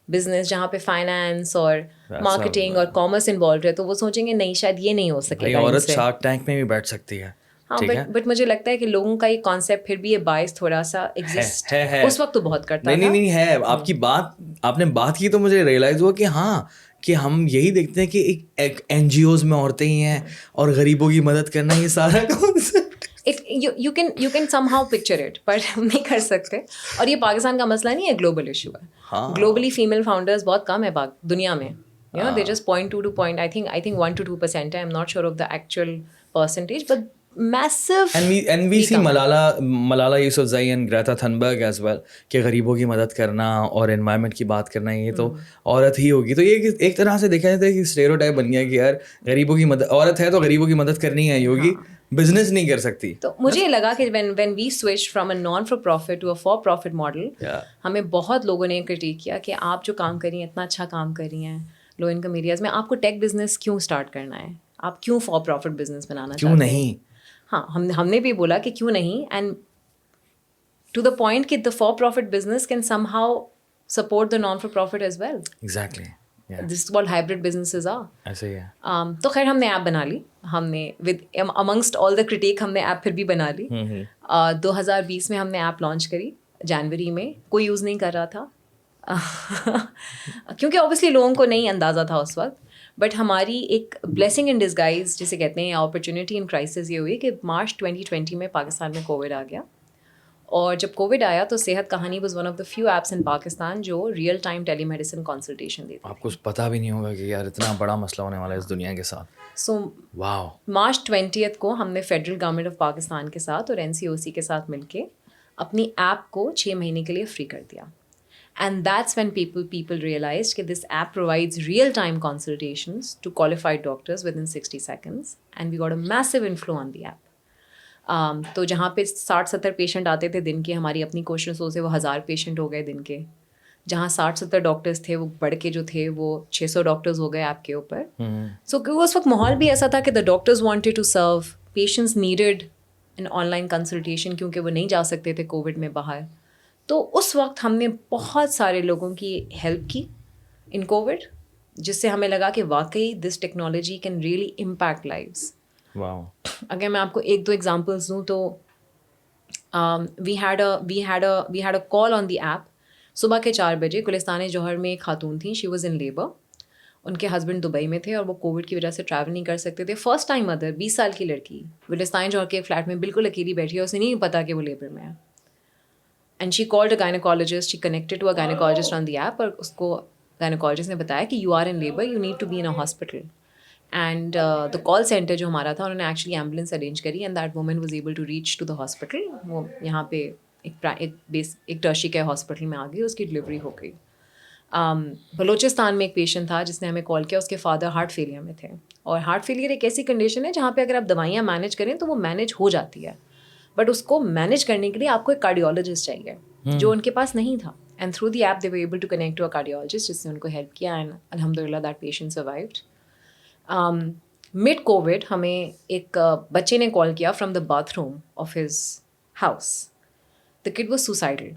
business جہاں پہ فائنانس اور مارکیٹنگ اور کامرس انوالوڈ ہے تو وہ سوچیں گے نہیں شاید یہ نہیں ہو سکے گا. عورت شارک ٹینک میں بھی بیٹھ سکتی ہے. ہاں, بٹ مجھے لگتا ہے کہ لوگوں کا یہ کانسیپٹ پھر بھی یہ باعث تھوڑا سا ایگزسٹ ہے. اس وقت تو بہت کرتا تھا. نہیں ہے, آپ کی بات, آپ نے بات کی تو مجھے ریئلائز ہوا کہ ہاں, کہ ہم یہی دیکھتے ہیں کہ ایک این جی اوز میں عورتیں ہی ہیں اور غریبوں کی مدد کرنا, یہ سارا concept you can somehow picture it, پر نہیں کر سکتے. اور یہ پاکستان کا مسئلہ نہیں ہے, گلوبل ایشو ہے. گلوبلی فیمیل فاؤنڈرز بہت کم ہے دنیا میں. You know, they just 0.2 to point, I think 1 to 2% ہے. I'm not sure of the actual percentage, but massive. And we see Malala Yousafzai and Greta Thunberg as well کہ غریبوں کی مدد کرنا اور انوائرمنٹ کی بات کرنا یہ تو عورت ہی ہوگی. تو یہ ایک طرح سے دیکھا جاتا ہے کہ اسٹیریوٹائپ بن گیا کہ یار غریبوں کی مدد, عورت ہے تو غریبوں کی مدد کرنی ہے, ہوگی بزنس نہیں کر سکتی. تو مجھے یہ لگا کہ when we switched from a non for profit to a for profit model, ہمیں بہت لوگوں نے کرٹیک کیا کہ آپ جو کام کر رہی ہیں اتنا اچھا کام کر رہی ہیں, لو انکم ایریاز میں آپ کو ٹیک بزنس کیوں اسٹارٹ کرنا ہے, آپ کیوں فار پروفٹ بزنس بنانا کیوں چاہتے ہیں؟ نہیں؟ ہاں ہم نے بھی بولا کہ کیوں نہیں, اینڈ ٹو دا پوائنٹ کہ the for profit business can somehow support the non for profit as well. Exactly, this is called hybrid businesses are. ایسے ہی ہے. تو خیر ہم نے ایپ بنا لی, ہم نے ود امنگسٹ آل دا کرٹیک ہم نے ایپ پھر بھی بنا لی. 2020 میں ہم نے ایپ لانچ کری, جنوری میں. کوئی یوز نہیں کر رہا تھا کیونکہ اوبیسلی لوگوں کو نہیں اندازہ تھا اس وقت, بٹ ہماری ایک بلیسنگ ان ڈسگائز جسے کہتے ہیں, اپرچونیٹی ان کرائسس یہ ہوئی کہ مارچ 2020 میں پاکستان میں کووڈ آ گیا. اور جب کووڈ آیا تو Sehat Kahani was one of the few apps in Pakistan جو real time telemedicine consultation دیتی. آپ کو پتہ بھی نہیں ہوگا کہ یار اتنا بڑا مسئلہ ہونے والا ہے اس دنیا کے ساتھ. سو واو. مارچ 20 کو ہم نے فیڈرل گورنمنٹ آف پاکستان کے ساتھ اور NCOC کے ساتھ مل کے اپنی ایپ کو 6 مہینے کے لیے فری کر دیا. And that's when people realise کہ this app provides real time consultations to qualified doctors within 60 seconds and we got a massive inflow on the app. تو جہاں پہ 60-70 پیشنٹ آتے تھے دن کے, ہماری اپنی کوششوں سے وہ 1000 پیشنٹ ہو گئے دن کے. جہاں 60-70 ڈاکٹرز تھے وہ بڑھ کے جو تھے وہ 600 ڈاکٹرز ہو گئے ایپ کے اوپر. سو اس وقت ماحول بھی ایسا تھا کہ the doctors wanted to serve, patients needed an online consultation کیونکہ وہ نہیں جا سکتے تھے کووڈ میں باہر. تو اس وقت ہم نے بہت سارے لوگوں کی ہیلپ کی ان کووڈ, جس سے ہمیں لگا کہ واقعی this technology can really impact lives. Wow. اگر میں آپ کو 1-2 ایگزامپلس دوں تو we had a call on the app. صبح کے 4 بجے گلستان جوہر میں ایک خاتون تھیں, شی واز ان لیبر. ان کے ہسبینڈ دبئی میں تھے اور وہ کووڈ کی وجہ سے ٹریول نہیں کر سکتے تھے. فرسٹ ٹائم مدر, 20 سال کی لڑکی, گلستان جوہر کے ایک فلیٹ میں بالکل اکیلی بیٹھی ہے, اسے نہیں پتا کہ وہ لیبر میں ہے. And she called a gynaecologist, she connected to a gynaecologist on the app, اور اس کو گائنیکالوجسٹ نے بتایا کہ you are in labour, you need to be in a hospital. And the call centre جو ہمارا تھا, انہوں نے ایکچولی ایمبولینس ارینج کری and that woman was able to reach to the hospital. وہ یہاں پہ ایک ٹرشی کیئر ہاسپٹل میں آ گئی, اس کی ڈلیوری ہو گئی. بلوچستان میں ایک پیشنٹ تھا جس نے ہمیں کال کیا, اس کے فادر ہارٹ فیلئر میں تھے. اور ہارٹ فیلئر ایک ایسی کنڈیشن ہے جہاں پہ اگر آپ دوائیاں مینیج کریں تو وہ مینیج ہو جاتی ہے, بٹ اس کو مینیج کرنے کے لیے آپ کو ایک کارڈیولوجسٹ چاہیے, جو ان کے پاس نہیں تھا. And through the app they were able to connect to a cardiologist, جس نے ان کو ہیلپ کیا, اینڈ الحمد للہ that patient survived. Mid covid ہمیں ایک بچے نے کال کیا from the bathroom of his house. The kid was suicidal,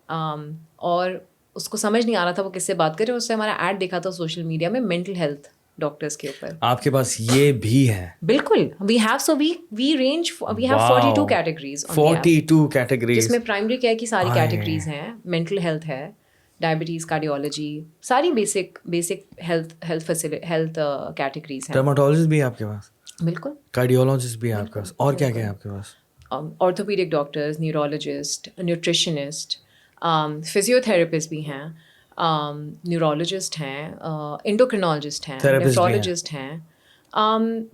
اور اس کو سمجھ نہیں آ رہا تھا وہ کس سے بات کرے. اس سے ہمارا ایڈ دیکھا تھا سوشل میڈیا میں مینٹل ہیلتھ ڈاکٹرس کے اوپر. آپ کے پاس یہ بھی ہے؟ بالکل, we have. So we range, we have 42 categories, 42 categories, جس میں پرائمری کیئر کی ساری کیٹیگریز ہیں, مینٹل ہیلتھ ہے, ڈائبٹیز, کارڈیولوجی, ساری بیسک ہیلتھ کیٹیگریز ہیں. ڈرماٹولوجسٹ بھی ہے آپ کے پاس؟ بالکل. کارڈیولوجسٹ بھی ہے آپ کے پاس؟ اور کیا کیا ہے آپ کے پاس؟ Orthopaedic doctors, neurologist, nutritionist, physiotherapist بھی ہیں, نیورولوجسٹ ہیں, انڈوکرینالوجسٹ ہیں, نیفرولوجسٹ ہیں,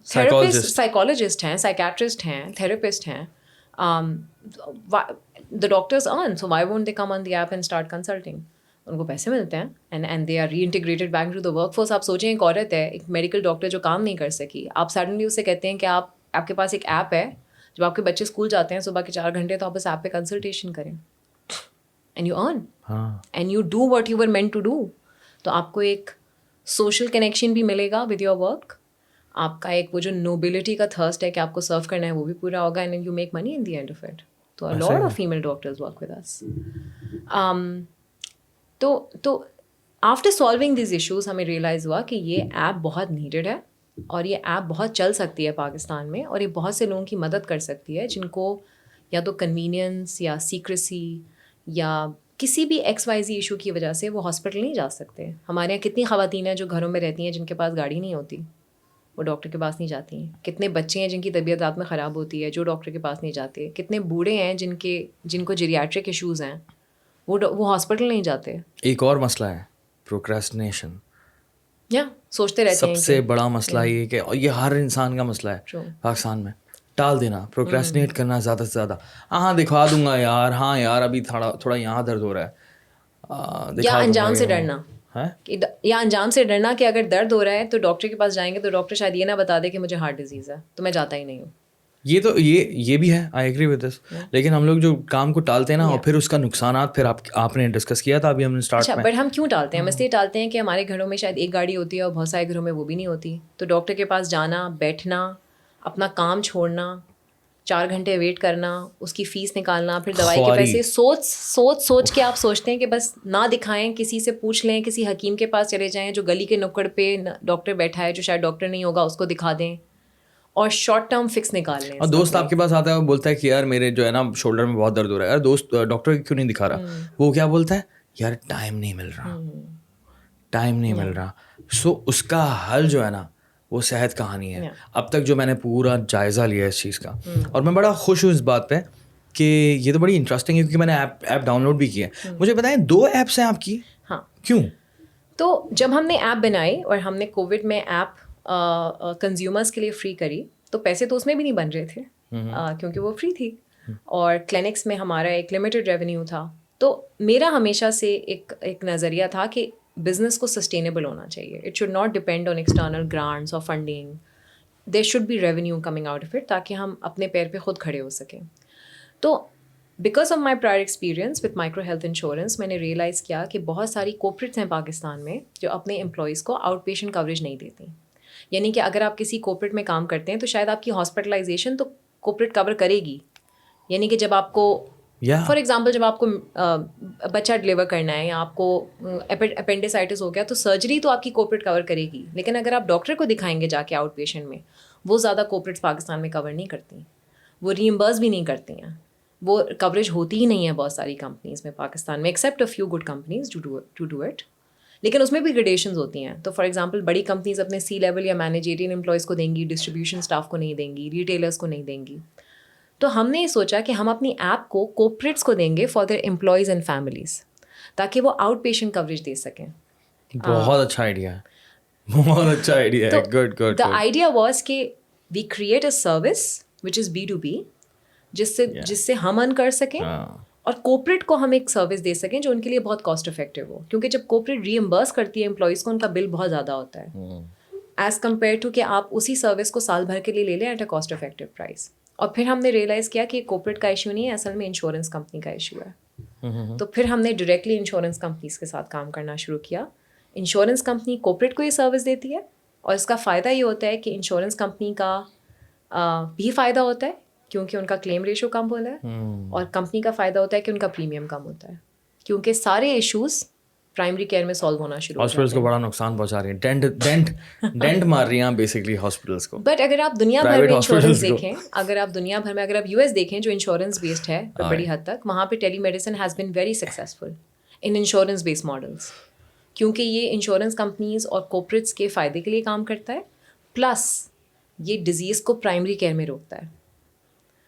سائیکالوجسٹ ہیں, سائیکیٹرسٹ ہیں, تھراپسٹ ہیں. The doctors earn, so why won't they come on the app and start consulting? ان کو پیسے ملتے ہیں, and they are reintegrated back to the workforce. آپ سوچیں ایک عورت ہے, ایک میڈیکل ڈاکٹر جو کام نہیں کر سکی, آپ سڈنلی اسے کہتے ہیں کہ آپ کے پاس ایک ایپ ہے, جب آپ کے بچے اسکول جاتے ہیں صبح کے 4 گھنٹے تو آپ اس ایپ پہ کنسلٹیشن کریں, and you earn, and you do what you were meant to do. تو آپ کو ایک سوشل کنیکشن بھی ملے گا ود یور ورک, آپ کا ایک وہ جو نوبلٹی کا تھرسٹ ہے کہ آپ کو سرو کرنا ہے وہ بھی پورا ہوگا, and you make money in the end of it. تو a lot of female doctors work with us. تو آفٹر سالونگ دیز ایشوز ہمیں ریئلائز ہوا کہ یہ ایپ بہت نیڈیڈ ہے, اور یہ ایپ بہت چل سکتی ہے پاکستان میں, اور یہ بہت سے لوگوں کی مدد کر سکتی ہے جن کو یا تو کنوینئنس یا سیکریسی یا کسی بھی XYZ ایشو کی وجہ سے وہ ہاسپٹل نہیں جا سکتے. ہمارے یہاں کتنی خواتین ہیں جو گھروں میں رہتی ہیں جن کے پاس گاڑی نہیں ہوتی, وہ ڈاکٹر کے پاس نہیں جاتی ہیں. کتنے بچے ہیں جن کی طبیعت رات میں خراب ہوتی ہے جو ڈاکٹر کے پاس نہیں جاتے. کتنے بوڑھے ہیں جن کو جیریاٹرک ایشوز ہیں, وہ ہاسپٹل نہیں جاتے. ایک اور مسئلہ ہے پروکریسٹینیشن, یا سوچتے رہتے ہیں. سب سے بڑا مسئلہ یہ کہ یہ ہر انسان کا مسئلہ ہے پاکستان میں, ٹال دینا, پروکریسٹینیٹ کرنا زیادہ سے زیادہ. ہاں دکھا دوں گا یار, ہاں یار ابھی تھوڑا یہاں درد ہو رہا ہے, یا انجام سے ڈرنا, یا انجام سے ڈرنا کہ اگر درد ہو رہا ہے تو ڈاکٹر کے پاس جائیں گے تو ڈاکٹر شاید یہ نہ بتا دے کہ مجھے ہارٹ ڈیزیز ہے, تو میں جاتا ہی نہیں ہوں. یہ بھی ہے, آئی ایگری ود دس. لیکن ہم لوگ جو کام کو ٹالتے ہیں نا, اور پھر اس کا نقصانات پھر آپ نے ڈسکس کیا تھا ابھی ہم نے اسٹارٹ میں. بٹ ہم کیوں ٹالتے ہیں؟ ہم اس لیے ٹالتے ہیں کہ ہمارے گھروں میں شاید ایک گاڑی ہوتی ہے اور بہت سارے گھروں میں وہ بھی نہیں ہوتی. تو ڈاکٹر کے پاس جانا, بیٹھنا, اپنا کام چھوڑنا, 4 گھنٹے ویٹ کرنا, اس کی فیس نکالنا, پھر دوائی کے پیسے, سوچ کے آپ سوچتے ہیں کہ بس نہ دکھائیں, کسی سے پوچھ لیں, کسی حکیم کے پاس چلے جائیں جو گلی کے نکڑ پہ ڈاکٹر بیٹھا ہے جو شاید ڈاکٹر نہیں ہوگا, اس کو دکھا دیں اور شارٹ ٹرم فکس نکال لیں. اور دوست آپ کے پاس آتا ہے, وہ بولتا ہے کہ یار میرے جو ہے نا شولڈر میں بہت درد ہو رہا ہے. یار دوست ڈاکٹر کیوں نہیں دکھا رہا؟ وہ کیا بولتا ہے, یار ٹائم نہیں مل رہا. سو اس کا حل جو ہے نا وہ صحت کہانی ہے. اب تک جو میں نے پورا جائزہ لیا اس چیز کا, اور میں بڑا خوش ہوں اس بات پہ کہ یہ تو بڑی انٹرسٹنگ ہے, کیونکہ میں نے ایپ ڈاؤن لوڈ بھی کی ہے. مجھے بتائیں 2 ایپس ہیں آپ کی. ہاں. کیوں؟ تو جب ہم نے ایپ بنائی اور ہم نے کووڈ میں ایپ کنزیومرس کے لیے فری کری, تو پیسے تو اس میں بھی نہیں بن رہے تھے کیونکہ وہ فری تھی, اور کلینکس میں ہمارا ایک لمیٹڈ ریونیو تھا. تو میرا ہمیشہ سے ایک نظریہ تھا کہ بزنس کو سسٹینیبل ہونا چاہیے. It should not depend on external grants اور funding. There should be revenue coming out of it, تاکہ ہم اپنے پیر پہ خود کھڑے ہو سکیں. تو because of my prior experience with micro health insurance, میں نے ریئلائز کیا کہ بہت ساری کوپریٹس ہیں پاکستان میں جو اپنے امپلائیز کو آؤٹ پیشنٹ کوریج نہیں دیتی. یعنی کہ اگر آپ کسی کوپریٹ میں کام کرتے ہیں تو شاید آپ کی ہاسپٹلائزیشن تو کوپریٹ کور کرے گی. یعنی کہ جب آپ کو فار ایگزامپل جب آپ کو بچہ ڈلیور کرنا ہے یا آپ کو اپینڈیسائٹس ہو گیا, تو سرجری تو آپ کی کوپریٹ کور کرے گی. لیکن اگر آپ ڈاکٹر کو دکھائیں گے جا کے آؤٹ پیشنٹ میں, وہ زیادہ کوپریٹس پاکستان میں کور نہیں کرتی, وہ ری ایمبرس بھی نہیں کرتی ہیں, وہ کوریج ہوتی ہی نہیں ہے بہت ساری کمپنیز میں پاکستان میں, except a few good companies to do it. لیکن اس میں بھی گریڈیشنز ہوتی ہیں. تو فار ایگزامپل بڑی کمپنیز اپنے سی لیول یا مینیجریل امپلائیز کو دیں گی, ڈسٹریبیوشن اسٹاف کو نہیں دیں گی, ریٹیلرس کو نہیں دیں گی. تو ہم نے یہ سوچا کہ ہم اپنی ایپ کو کوپریٹس کو دیں گے for their employees and families, تاکہ وہ آؤٹ پیشنٹ کوریج دے سکیں. بہت اچھا آئیڈیا ہے, بہت اچھا آئیڈیا ہے. گڈ. دا آئیڈیا واز کہ we create a service which is B2B, جس سے ہم ارن کر سکیں, اور کوپریٹ کو ہم ایک سروس دے سکیں جو ان کے لیے بہت کاسٹ افیکٹو ہو. کیونکہ جب کوپریٹ ری ایمبرس کرتی ہے امپلائیز کو, ان کا بل بہت زیادہ ہوتا ہے ایز کمپیئر ٹو کہ آپ اسی سروس کو سال بھر کے لیے لے لیں at a cost effective price. اور پھر ہم نے ریئلائز کیا کہ کوپریٹ کا ایشو نہیں ہے, اصل میں انشورنس کمپنی کا ایشو ہے. تو پھر ہم نے ڈائریکٹلی انشورنس کمپنیز کے ساتھ کام کرنا شروع کیا. انشورنس کمپنی کوپریٹ کو یہ سروس دیتی ہے, اور اس کا فائدہ یہ ہوتا ہے کہ انشورنس کمپنی کا بھی فائدہ ہوتا ہے کیونکہ ان کا کلیم ریشو کم ہوتا ہے, اور کمپنی کا فائدہ ہوتا ہے کہ ان کا پریمیم کم ہوتا ہے, کیونکہ سارے ایشوز پرائمری کیئر میں سالو ہونا شروع ہو جاتے ہیں. ہاسپٹلس کو بڑا نقصان پہنچا رہی ہیں, ڈینٹ مار رہی ہیں بیسکلی ہاسپٹلس کو. بٹ اگر آپ دنیا بھر میں انشورنس دیکھیں, اگر آپ دنیا بھر میں اگر آپ US دیکھیں جو انشورنس بیسڈ ہے بڑی حد تک, وہاں پہ telemedicine has been very successful in insurance based models, کیونکہ یہ انشورنس کمپنیز اور کوپریٹس کے فائدے کے لیے کام کرتا ہے, پلس یہ ڈیزیز کو پرائمری کیئر میں روکتا ہے.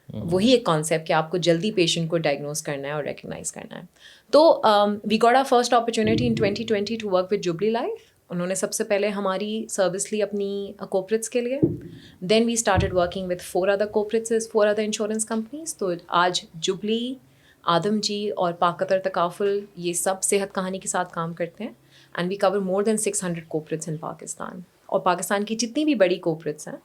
وہی ایک کانسیپٹ کہ آپ کو جلدی پیشنٹ کو ڈائگنوز کرنا ہے اور ریکگنائز کرنا ہے. تو we got a first opportunity in 2020 to work with Jubilee Life. انہوں نے سب سے پہلے ہماری سروس لی اپنی کوپریٹس کے لیے. Then we started working with 4 other corporates, 4 other insurance companies. تو آج جوبلی, آدم جی اور پاک قطر تکافل یہ سب صحت کہانی کے ساتھ کام کرتے ہیں. And we cover more than 600 corporates in Pakistan. اور پاکستان کی جتنی بھی بڑی کوپریٹس ہیں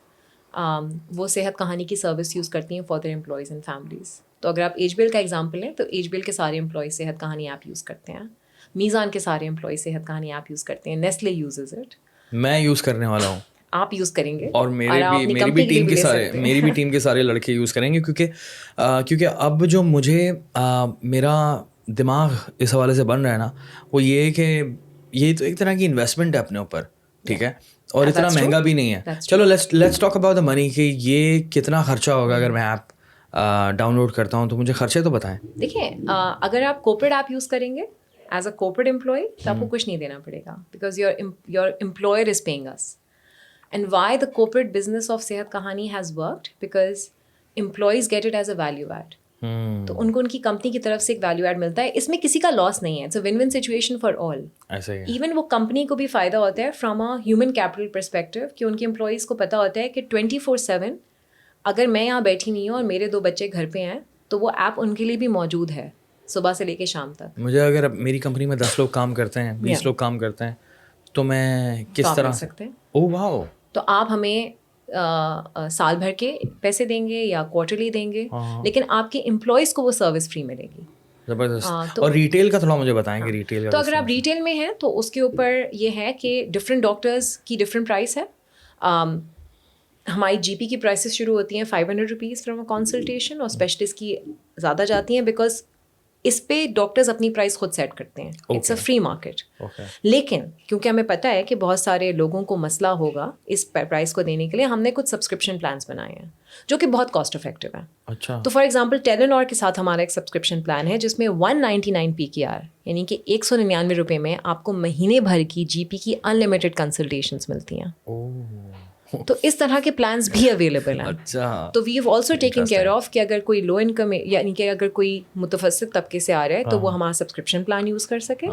وہ صحت کہانی کی سروس یوز کرتی ہیں for their employees and families. تو اگر آپ ایج بیل کا ایگزامپل لیں تو ایج بیل کے سارے امپلائیز صحت کہانی ایپ یوز کرتے ہیں, میزان کے سارے امپلائیز صحت کہانی ایپ یوز کرتے ہیں, نیسلے یوزز اٹ. میں یوز کرنے والا ہوں, آپ یوز کریں گے, اور میری بھی ٹیم کے سارے لڑکے یوز کریں گے, کیونکہ اب جو مجھے میرا دماغ اس حوالے سے بن رہا ہے نا, وہ یہ ہے کہ یہ تو ایک طرح کی انویسٹمنٹ ہے اپنے اوپر, ٹھیک ہے, اور اتنا مہنگا بھی نہیں ہے. چلو لیٹس ٹاک اباؤٹ دا منی, کہ یہ کتنا خرچہ ہوگا اگر میں ایپ ڈاؤن لوڈ کرتا ہوں, تو مجھے خرچے تو بتائیں. دیکھیں, اگر آپ کوپریٹ ایپ یوز کریں گے ایز اے کوپریٹ امپلائی تو آپ کو کچھ نہیں دینا پڑے گا, because your employer is paying us. And why the corporate business of Sehat Kahani has worked, because employees get it as a value add. تو ان کو ان کی کمپنی کی طرف سے ایک ویلیو ایڈ ملتا ہے. اس میں کسی کا لاس نہیں ہے, it's a win win situation for all. Even وہ کمپنی کو بھی فائدہ ہوتا ہے from a human capital perspective, کہ ان کے امپلائیز کو پتہ ہوتا ہے کہ 24/7 اگر میں یہاں بیٹھی نہیں ہوں اور میرے 2 بچے گھر پہ ہیں تو وہ ایپ ان کے لیے بھی موجود ہے صبح سے لے کے شام تک. مجھے اگر میری کمپنی میں 10 لوگ کام کرتے ہیں, 20 لوگ کام کرتے ہیں, تو میں کس طرح سکتے ہیں. او واو. تو آپ ہمیں سال بھر کے پیسے دیں گے یا کوارٹرلی دیں گے, لیکن آپ کے امپلائیز کو وہ سروس فری ملے گی. زبردست. اور ریٹیل کا تھوڑا مجھے بتائیں گے. ریٹیل تو اگر آپ ریٹیل میں ہیں تو اس کے اوپر یہ ہے کہ ڈفرینٹ ڈاکٹرز کی ڈفرینٹ پرائس ہے. ہماری جی پی کی پرائسز شروع ہوتی ہیں 500 روپیز فرام اے کنسلٹیشن, اور اسپیشلسٹ کی زیادہ جاتی ہیں, بیکاز اس پہ ڈاکٹرز اپنی پرائس خود سیٹ کرتے ہیں. It's a free market. لیکن کیونکہ ہمیں پتہ ہے کہ بہت سارے لوگوں کو مسئلہ ہوگا اس پرائس کو دینے کے لیے, ہم نے کچھ سبسکرپشن پلانس بنائے ہیں جو کہ بہت کاسٹ افیکٹو ہیں. اچھا. تو فار ایگزامپل ٹیلنور کے ساتھ ہمارا ایک سبسکرپشن پلان ہے جس میں 199 PKR یعنی کہ 199 روپے میں آپ کو مہینے بھر کی جی پی کی ان لمیٹڈ کنسلٹیشنس ملتی ہیں. تو اس طرح کے پلانس بھی اویلیبل ہیں. تو we have also taken care of کہ اگر کوئی لو انکم یعنی کہ اگر کوئی متوسط طبقے سے آ رہا ہے تو وہ ہمارا سبسکرپشن پلان یوز کر سکے.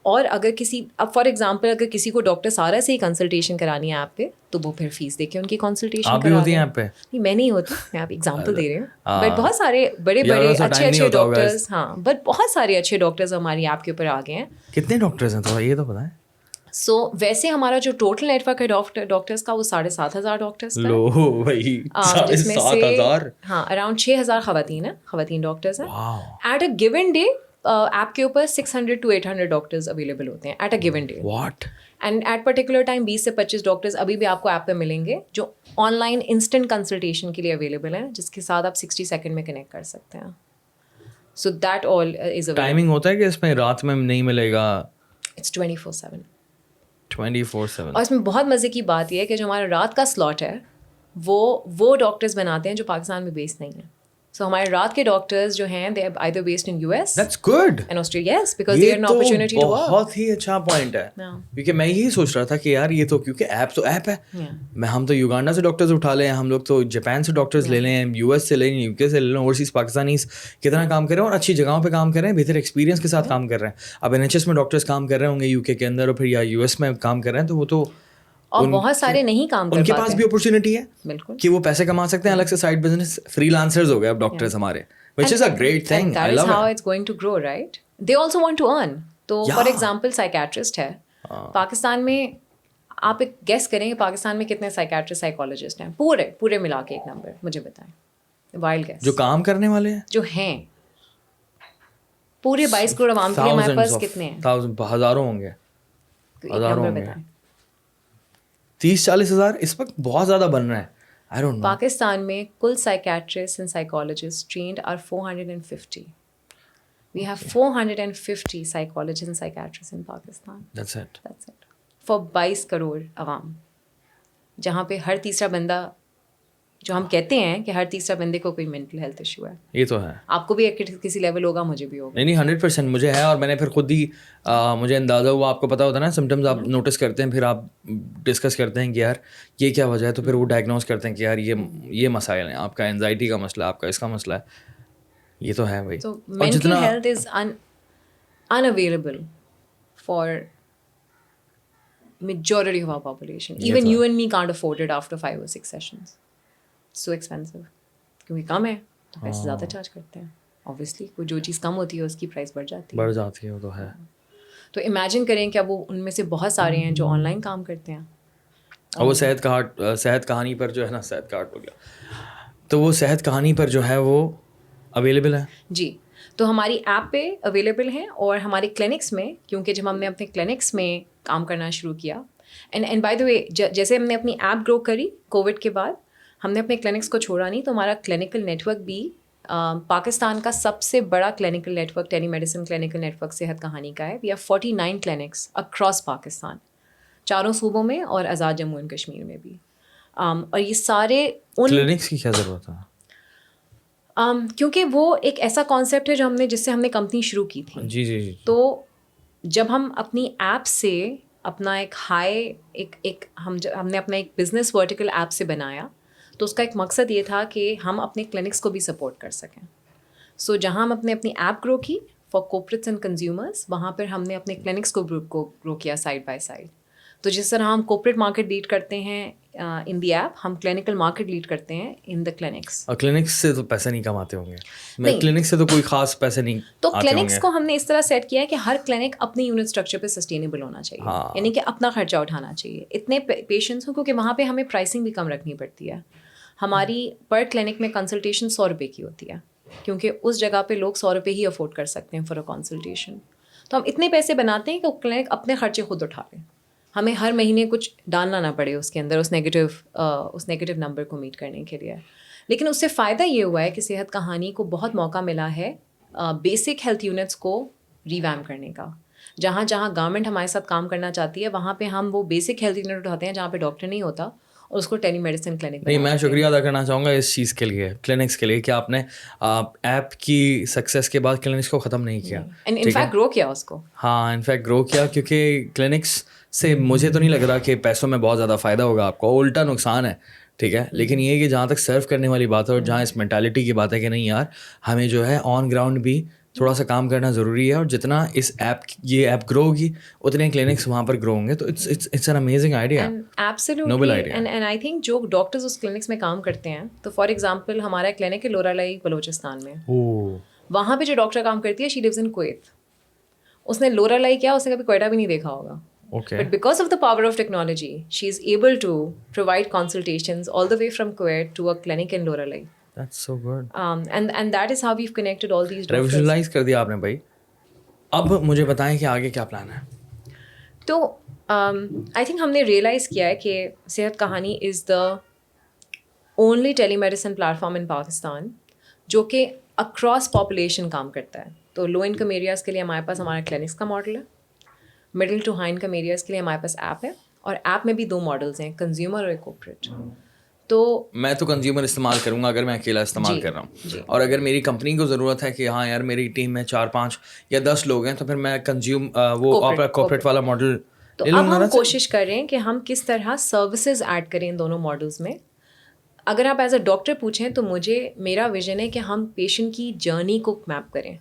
اور اگر کسی اب فار ایگزامپل اگر کسی کو ڈاکٹر سارا سے ہی کنسلٹیشن کرانی ہے ایپ پہ تو وہ پھر فیس دے کے ان کی کنسلٹیشن کرا رہے ہیں. نہیں میں نہیں ہوتی, میں آپ ایگزامپل دے رہی ہوں. بٹ بہت سارے بڑے بڑے اچھے اچھے ڈاکٹرز, ہاں بٹ بہت سارے اچھے ڈاکٹرز ہماری ایپ کے اوپر آ گئے ہیں. کتنے ڈاکٹرز ہیں تھوڑا یہ تو بتائیں. سو ویسے ہمارا جو ٹوٹل نیٹ ورک ہے ڈاکٹرس کا وہ 7,500 ڈاکٹرس کا ہے, جس میں سے ہاں اراؤنڈ 6,000 خواتین ڈاکٹرز ہیں. At a given day app کے اوپر 600 to 800 ڈاکٹرز اویلیبل ہوتے ہیں at a given day. And at particular time 20 سے 25 ڈاکٹرز ابھی بھی آپ کو ایپ پہ ملیں گے جو آن لائن انسٹنٹ کنسلٹیشن کے لیے اویلیبل ہیں, جس کے ساتھ آپ 60 سیکنڈ میں کنیکٹ کر سکتے ہیں. So that all is available. Timing ہوتا ہے کہ اس میں رات میں نہیں ملے گا؟ اٹس 24/7. 24/7. اور اس میں بہت مزے کی بات یہ ہے کہ جو ہمارا رات کا سلاٹ ہے وہ ڈاکٹرز بناتے ہیں جو پاکستان میں بیسڈ نہیں ہیں. سو ہمارے رات کے ڈاکٹرز جو ہیں they are either based in US That's good. and Australia. Yes, because they have an opportunity to work. بہت ہی اچھا پوائنٹ ہے, کیونکہ میں یہی سوچ رہا تھا کہ یار یہ تو کیونکہ ایپ ہے. ہم تو یوگانڈا سے ڈاکٹرز اٹھا لیں, ہم لوگ تو جاپان سے ڈاکٹرز لے لیں, US سے لے لیں, UK سے لے لیں, اوورسیز پاکستانیز کتنا کام کر رہے ہیں اور اچھی جگہوں پہ کام کر رہے ہیں, بہتر ایکسپیرینس کے ساتھ کام کر رہے ہیں. اب NHS میں ڈاکٹرز کام کر رہے ہوں گے UK کے اندر, اور پھر یا US میں کام کر رہے ہیں, تو وہ تو اور بہت سارے نہیں کام کر پاتے. ان کے پاس بھی اپرچونٹی ہے بالکل کہ وہ پیسے کما سکتے ہیں الگ سے سائڈ بزنس. فری لانسرز ہو گئے اب ڈاکٹرز ہمارے, which is a great thing. That is how it's going to grow, right? They also want to earn. تو for example psychiatrist ہے پاکستان میں, آپ ایک گیس کریں کہ پاکستان میں کتنے psychiatrist psychologist ہیں پورے ملا کے ایک نمبر مجھے بتائیں, وائلڈ گیس. جو کام کرنے والے ہیں جو ہیں پورے 22 کروڑ عوام کے لیے ہمارے پاس کتنے ہیں؟ ہزاروں ہوں گے, ہزاروں ہوں گے. 30-40 ہزار اس وقت بہت زیادہ بن رہا ہے. I don't know. پاکستان میں کل psychiatrists and psychologists trained are 450. We have 450 psychologists and psychiatrists in Pakistan. That's it. For 22 crore عوام, جہاں پہ ہر تیسرا بندہ, جو ہم کہتے ہیں کہ ہر تیسرا بندے کو کوئی مینٹل ہیلتھ ایشو ہے. یہ تو ہے. آپ کو بھی کسی لیول ہوگا, مجھے بھی ہوگا. نہیں 100% مجھے ہے, اور میں نے پھر خود ہی مجھے اندازہ ہوا. آپ کو پتا ہوتا ہے نا, سمٹمز آپ نوٹس کرتے ہیں, پھر آپ ڈسکس کرتے ہیں کہ یار یہ کیا وجہ ہے, تو پھر وہ ڈائگنوز کرتے ہیں کہ یار یہ مسائل ہیں, آپ کا اینزائٹی کا مسئلہ ہے, آپ کا اس کا مسئلہ ہے. یہ تو ہے بھائی. تو mental health is unavailable for majority of our population. Even you and me can't afford it after 5 or 6 sessions. So expensive. کیونکہ کم ہے تو پیسے زیادہ چارج کرتے ہیں. Obviously کوئی جو چیز کم ہوتی ہے اس کی پرائس بڑھ جاتی ہے. وہ تو ہے. تو امیجن کریں کہ اب وہ ان میں سے بہت سارے ہیں جو آن لائن کام کرتے ہیں. اور وہ صحت کہانی پر جو ہے نا, صحت کارڈ ہو گیا, تو وہ صحت کہانی پر جو ہے وہ اویلیبل ہے. جی, تو ہماری ایپ پہ اویلیبل ہیں, اور ہمارے کلینکس میں, کیونکہ جب ہم نے اپنے کلینکس میں کام کرنا شروع کیا, اینڈ بائی دا وے جیسے ہم نے اپنی ایپ گرو کری کووڈ کے بعد, ہم نے اپنے کلینکس کو چھوڑا نہیں, تو ہمارا کلینکل نیٹ ورک بھی پاکستان کا سب سے بڑا clinical network, telemedicine clinical network Sehat Kahani کا ہے. We have 49 clinics across Pakistan, 4 صوبوں میں اور آزاد جموں اینڈ کشمیر میں بھی. اور یہ سارے کلینکس کی کیا ضرورت ہے؟ کیونکہ وہ ایک ایسا کانسیپٹ ہے جو جس سے ہم نے کمپنی شروع کی تھی. جی. تو جب ہم اپنی ایپ سے اپنا ہم نے اپنا ایک بزنس ورٹیکل ایپ سے بنایا, تو اس کا ایک مقصد یہ تھا کہ ہم اپنے کلینکس کو بھی سپورٹ کر سکیں. سو جہاں ہم اپنی ایپ گرو کی فار کورپوریٹس اینڈ کنزیومرس, وہاں پر ہم نے اپنے کلینکس کو گرو کیا سائڈ بائی سائڈ. تو جس طرح ہم کارپوریٹ مارکیٹ لیڈ کرتے ہیں ان دی ایپ, ہم کلینکل مارکیٹ لیڈ کرتے ہیں ان دا کلینکس. اور کلینکس سے تو پیسے نہیں کماتے ہوں گے, کلینک سے تو کوئی خاص پیسے نہیں تو کلینکس کو ہم نے اس طرح سیٹ کیا ہے کہ ہر کلینک اپنی یونٹ اسٹرکچر پہ سسٹینیبل ہونا چاہیے, یعنی کہ اپنا خرچہ اٹھانا چاہیے, اتنے پیشنٹس ہوں, کیونکہ وہاں پہ ہمیں پرائسنگ بھی کم رکھنی پڑتی ہے. ہماری پر کلینک میں کنسلٹیشن 100 روپے کی ہوتی ہے, کیونکہ اس جگہ پہ لوگ 100 روپے ہی افورڈ کر سکتے ہیں فار اے کنسلٹیشن. تو ہم اتنے پیسے بناتے ہیں کہ وہ کلینک اپنے خرچے خود اٹھا لیں, ہمیں ہر مہینے کچھ ڈالنا نہ پڑے اس کے اندر اس نیگیٹو نمبر کو میٹ کرنے کے لیے. لیکن اس سے فائدہ یہ ہوا ہے کہ صحت کہانی کو بہت موقع ملا ہے بیسک ہیلتھ یونٹس کو ریویمپ کرنے کا. جہاں جہاں گورنمنٹ ہمارے ساتھ کام کرنا چاہتی ہے وہاں پہ ہم وہ بیسک ہیلتھ یونٹ اٹھاتے ہیں جہاں پہ ڈاکٹر نہیں ہوتا, اور اس کو ٹیلی میڈیسن کلینک. نہیں, میں شکریہ ادا کرنا چاہوں گا اس چیز کے لیے, کلینکس کے لیے, کہ آپ نے ایپ کی سکسیس کے بعد کلینکس کو ختم نہیں کیا, انفیکٹ گرو کیا اس کو. ہاں, انفیکٹ گرو کیا, کیونکہ کلینکس سے مجھے تو نہیں لگ رہا کہ پیسوں میں بہت زیادہ فائدہ ہوگا آپ کو, الٹا نقصان ہے, ٹھیک ہے. لیکن یہ کہ جہاں تک سرو کرنے والی بات ہے اور جہاں اس مینٹالٹی کی بات ہے کہ نہیں یار ہمیں جو ہے آن گراؤنڈ بھی تھوڑا سا کام کرنا ضروری ہے, اور جتنا اس یہ ایپ گرو ہوگی اتنے کلینکس وہاں پر گرو ہوں گے. تو it's an amazing idea, noble idea. And I think جو ڈاکٹرز اس کلینکس میں کام کرتے ہیں, تو فار ایگزامپل ہمارا کلینک ہے لورالائی بلوچستان میں, وہاں پہ جو ڈاکٹر کام کرتی ہے شی لیوز ان کویت. اس نے لورالائی کیا, اس نے کبھی کوئٹہ بھی نہیں دیکھا ہوگا. But because of the power of technology, she is able to provide consultations all the way from Kuwait to a clinic in Loralai. That's so good. And that is how we've connected all these doctors. Revolutionize کر دیا آپ نے بھائی. اب مجھے بتائیں کہ آگے کیا پلان ہے. تو I think ہم نے ریئلائز کیا ہے کہ صحت کہانی is the only telemedicine platform in Pakistan جو کہ across population کام کرتا ہے. تو لو انکم ایریاز کے لیے ہمارے پاس ہمارا کلینکس کا ماڈل ہے, middle to high income areas کے لیے ہمارے پاس ایپ ہے, اور ایپ میں بھی 2 ماڈلس ہیں, کنزیومر اور کارپوریٹ. تو میں تو کنزیومر استعمال کروں گا اگر میں اکیلا استعمال کر رہا ہوں, اور اگر میری کمپنی کو ضرورت ہے کہ ہاں یار میری ٹیم میں 4-5 یا 10 لوگ ہیں, تو پھر میں وہ کارپوریٹ والا ماڈل. تو اب ہم کوشش کر رہے ہیں کہ ہم کس طرح سروسز ایڈ کریں ان دونوں ماڈلس میں. اگر آپ ایز اے ڈاکٹر پوچھیں تو میرا ویژن ہے کہ ہم پیشنٹ کی جرنی کو میپ کریں.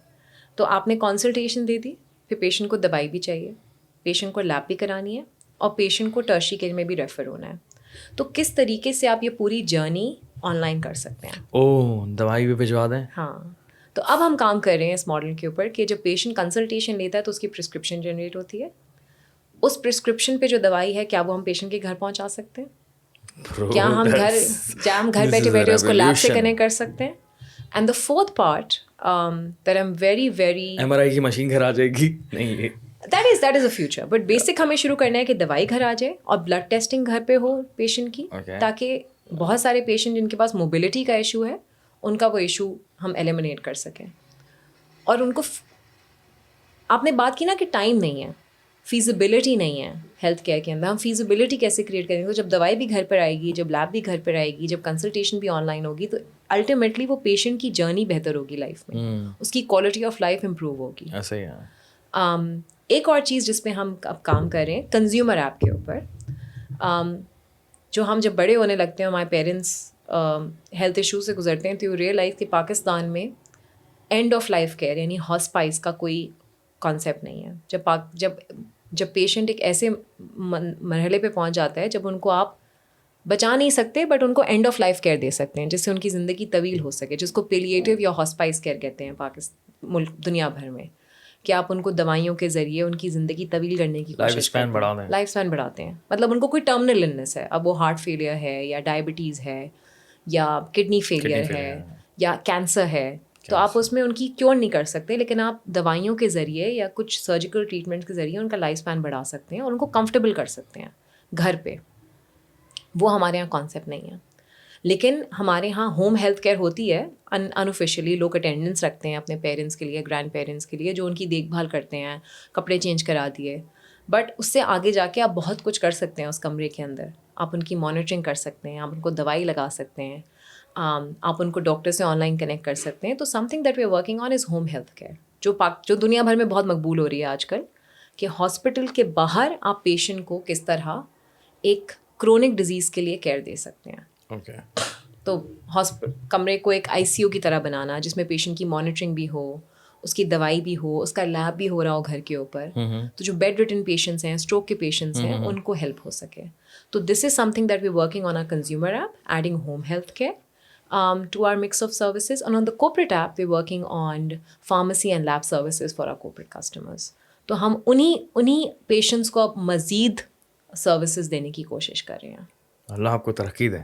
تو آپ نے کنسلٹیشن دے دی, پھر پیشنٹ کو دوائی بھی چاہیے, پیشنٹ کو لیب بھی کرانی ہے, اور پیشنٹ کو ٹرشری کیئر میں بھی ریفر ہونا ہے. تو کس طریقے سے آپ یہ پوری جرنی آن لائن کر سکتے ہیں. دوائی بھی بھجوا دیں. ہاں, تو اب ہم کام کر رہے ہیں اس ماڈل کے اوپر کہ جب پیشنٹ کنسلٹیشن لیتا ہے تو اس کی پرسکرپشن جنریٹ ہوتی ہے. اس پرسکرپشن پہ جو دوائی ہے کیا وہ ہم پیشنٹ کے گھر پہنچا سکتے ہیں, کیا ہم گھر بیٹھے بیٹھے اس کو لیب سے کنیکٹ کر سکتے ہیں. And the fourth part that I'm very MRI کی مشین گھر آ جائے گی. نہیں, that is a future, but basic ہمیں شروع کرنا ہے کہ دوائی گھر آ جائے اور بلڈ ٹیسٹنگ گھر پہ ہو پیشنٹ کی, تاکہ بہت سارے پیشنٹ جن کے پاس موبلٹی کا ایشو ہے ان کا وہ ایشو ہم ایلیمنیٹ کر سکیں. اور ان کو آپ نے بات کی نا کہ ٹائم نہیں ہے, فیزیبلٹی نہیں ہے ہیلتھ کیئر کے اندر. ہم فیزیبلٹی کیسے کریٹ کریں گے؟ جب دوائی بھی گھر پر آئے گی, جب لیب بھی گھر پر آئے گی, جب کنسلٹیشن بھی آن لائن ہوگی, تو الٹیمیٹلی وہ پیشنٹ کی جرنی بہتر ہوگی لائف میں, اس کی کوالٹی آف لائف امپروو ہوگی. ایسا ہی ہے. ایک اور چیز جس پہ ہم اب کام کر رہے ہیں کنزیومر ایپ کے اوپر, جو ہم جب بڑے ہونے لگتے ہیں, ہمارے پیرنٹس ہیلتھ ایشو سے گزرتے ہیں, تو یو ریئلائز کہ پاکستان میں اینڈ آف لائف کیئر یعنی ہاسپائس کا کوئی کانسیپٹ نہیں ہے. جب پیشنٹ ایک ایسے مرحلے پہ پہنچ جاتا ہے جب ان کو آپ بچا نہیں سکتے بٹ ان کو اینڈ آف لائف کیئر دے سکتے ہیں, جس سے ان کی زندگی طویل ہو سکے, جس کو پیلیٹیو یا ہاسپائس کیئر کہتے ہیں ملک دنیا بھر میں, کہ آپ ان کو دوائیوں کے ذریعے ان کی زندگی طویل کرنے کی کوشش کرتے ہیں, لائف اسپین بڑھاتے ہیں. مطلب ان کو کوئی ٹرمنل النس ہے, اب وہ ہارٹ فیلئر ہے یا ڈائبٹیز ہے یا کڈنی فیلئر ہے یا کینسر ہے, تو آپ اس میں ان کی کیور نہیں کر سکتے, لیکن آپ دوائیوں کے ذریعے یا کچھ سرجیکل ٹریٹمنٹ کے ذریعے ان کا لائف اسپین بڑھا سکتے ہیں اور ان کو کمفرٹیبل کر سکتے ہیں گھر پہ. وہ ہمارے یہاں کانسیپٹ نہیں ہے. لیکن ہمارے یہاں ہوم ہیلتھ کیئر ہوتی ہے انوفیشلی, لوگ اٹینڈنس رکھتے ہیں اپنے پیرنٹس کے لیے, گرینڈ پیرنٹس کے لیے, جو ان کی دیکھ بھال کرتے ہیں, کپڑے چینج کرا دیے. بٹ اس سے آگے جا کے آپ بہت کچھ کر سکتے ہیں اس کمرے کے اندر. آپ ان کی مانیٹرنگ کر سکتے ہیں, آپ ان کو دوائی لگا سکتے ہیں, آپ ان کو ڈاکٹر سے آن لائن کنیکٹ کر سکتے ہیں. تو something that we are working on is home health care, جو دنیا بھر میں بہت مقبول ہو رہی ہے آج کل, کہ ہاسپٹل کے باہر آپ پیشنٹ کو کس طرح ایک کرونک ڈیزیز کے لیے کیئر دے سکتے ہیں. تو کمرے کو ایک ICU کی طرح بنانا, جس میں پیشنٹ کی مانیٹرنگ بھی ہو, اس کی دوائی بھی ہو, اس کا لیب بھی ہو رہا ہو گھر کے اوپر, تو جو بیڈ ریٹن پیشنٹس ہیں, اسٹروک کے پیشنٹس ہیں, ان کو ہیلپ ہو سکے. تو this is something that we working on a consumer app, adding home health care to our mix of services. And on the corporate app, we're working on pharmacy and lab services for our corporate customers. تو ہم انہیں پیشنٹس کو اب مزید سروسز دینے کی کوشش کر رہے ہیں. اللہ آپ کو ترقی دے,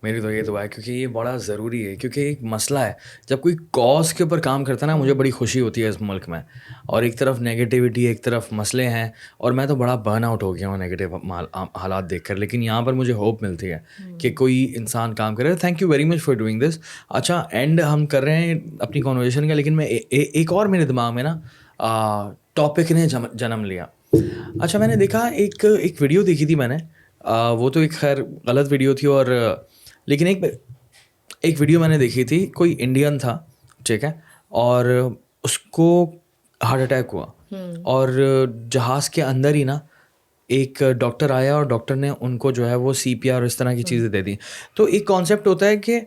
میری تو یہ دعا ہے, کیونکہ یہ بڑا ضروری ہے. کیونکہ ایک مسئلہ ہے, جب کوئی کاز کے اوپر کام کرتا ہے نا, مجھے بڑی خوشی ہوتی ہے اس ملک میں. اور ایک طرف نیگیٹیوٹی, ایک طرف مسئلے ہیں, اور میں تو بڑا برن آؤٹ ہو گیا ہوں نیگیٹیو حالات دیکھ کر. لیکن یہاں پر مجھے ہوپ ملتی ہے کہ کوئی انسان کام کرے. Thank you very much for doing this. اچھا, اینڈ ہم کر رہے ہیں اپنی کنورسیشن کا, لیکن میں ایک اور میرے دماغ میں نا ٹاپک نے جنم لیا. اچھا, میں نے دیکھا ایک ویڈیو دیکھی تھی میں نے, وہ تو ایک خیر غلط ویڈیو تھی, اور لیکن ایک ویڈیو میں نے دیکھی تھی, کوئی انڈین تھا, ٹھیک ہے, اور اس کو ہارٹ اٹیک ہوا, اور جہاز کے اندر ہی نا ایک ڈاکٹر آیا, اور ڈاکٹر نے ان کو جو ہے وہ CPR اور اس طرح کی چیزیں دے دیں. تو ایک کانسیپٹ ہوتا ہے کہ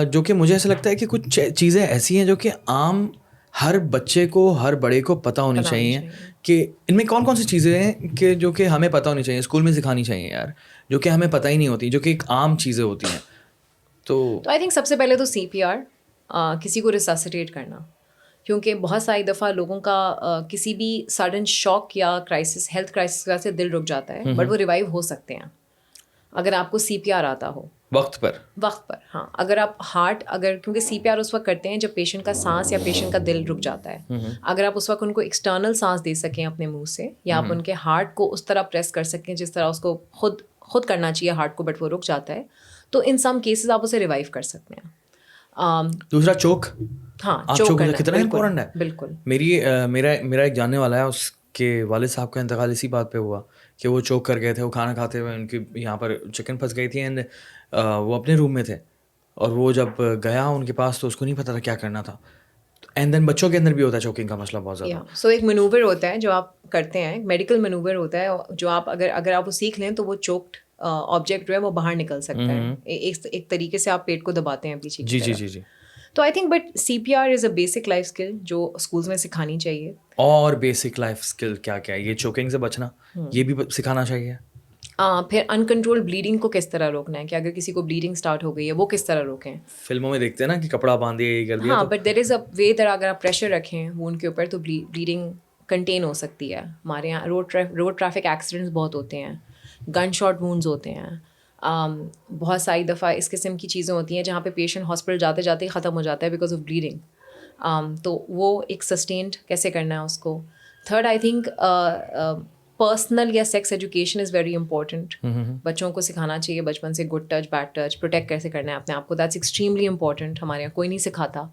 جو کہ مجھے ایسا لگتا ہے کہ کچھ چیزیں ایسی ہیں جو کہ عام ہر بچے کو, ہر بڑے کو پتہ ہونی چاہیے کہ ان میں کون کون سی چیزیں ہیں کہ جو کہ ہمیں پتہ ہونی چاہیے, اسکول میں سکھانی چاہیے یار, جو کہ ہمیں پتہ ہی نہیں ہوتی, جو کہ ایک عام چیزیں ہوتی ہیں. تو آئی تھنک سب سے پہلے تو CPR, کسی کو ریسسیٹیٹ کرنا, کیونکہ بہت ساری دفعہ لوگوں کا کسی بھی سڈن شاک یا کرائسس, ہیلتھ کرائسس کی وجہ سے دل رک جاتا ہے, بٹ وہ ریوائیو ہو سکتے ہیں اگر آپ کو CPR آتا ہو وقت پر. ہاں. اگر آپ کیونکہ CPR اس وقت کرتے ہیں جب پیشنٹ کا سانس یا پیشنٹ کا دل رک جاتا ہے. اگر آپ اس وقت ان کو ایکسٹرنل سانس دے سکیں اپنے منہ سے, یا آپ ان کے ہارٹ کو اس طرح پریس کر سکیں جس طرح اس کو خود کرنا چاہیے ہارٹ کو, بٹ وہ رک جاتا ہے, تو ان سم کیسز آپ اسے ریوائیو کر سکتے ہیں. دوسرا چوک, ہاں, چوک کرنا کتنا امپورٹنٹ ہے. بالکل. میرا ایک جاننے والا ہے, اس کے والد صاحب کا انتقال اسی بات پہ ہوا کہ وہ چوک کر گئے تھے. وہ کھانا کھاتے ہوئے ان کی یہاں پر چکن پھنس گئی تھی, اینڈ وہ اپنے روم میں تھے, اور وہ جب گیا ان کے پاس تو اس کو نہیں پتا تھا کیا کرنا تھا. اینڈ دین بچوں کے اندر بھی ہوتا ہے چوکنگ کا مسئلہ بہت زیادہ. سو ایک مینوور ہوتا ہے جو آپ کرتے ہیں, میڈیکل مینوور ہوتا ہے جو آپ اگر آپ وہ سیکھ لیں تو وہ چوکڈ آبجیکٹ جو ہے وہ باہر نکل سکتا ہے. ایک طریقے سے آپ پیٹ کو دباتے ہیں پیچھے کی طرف. جی. تو I think but CPR is a basic life skill جو اسکولس میں سکھانی چاہیے. اور بیسک لائف اسکل کیا کیا ہے؟ یہ چوکنگ سے بچنا, یہ بھی سکھانا چاہیے. پھر انکنٹرول بلیڈنگ کو کس طرح روکنا ہے, کہ اگر کسی کو بلیڈنگ اسٹارٹ ہو گئی ہے وہ کس طرح روکیں. فلموں میں دیکھتے ہیں نا کہ کپڑا باندھ دیا, یہ کر دیا. ہاں, بٹ دیر از اے وے در اگر آپ پریشر رکھیں وہ ان کے اوپر تو بلیڈنگ کنٹین ہو سکتی ہے. ہمارے یہاں روڈ ٹریفک ایکسیڈنٹس بہت ہوتے ہیں, گن شاٹ وونڈز ہوتے ہیں, بہت ساری دفعہ اس قسم کی چیزیں ہوتی ہیں جہاں پہ پیشنٹ ہاسپٹل جاتے جاتے ہی ختم ہو جاتا ہے بیکاز آف بلیڈنگ. تو وہ ایک سسٹینڈ کیسے کرنا ہے اس کو. تھرڈ, آئی تھنک پرسنل یا sex education is very important. بچوں کو سکھانا چاہیے بچپن سے good touch, bad touch, protect کیسے کرنا ہے اپنے آپ کو. That's extremely important. ہمارے یہاں کوئی نہیں سکھاتا.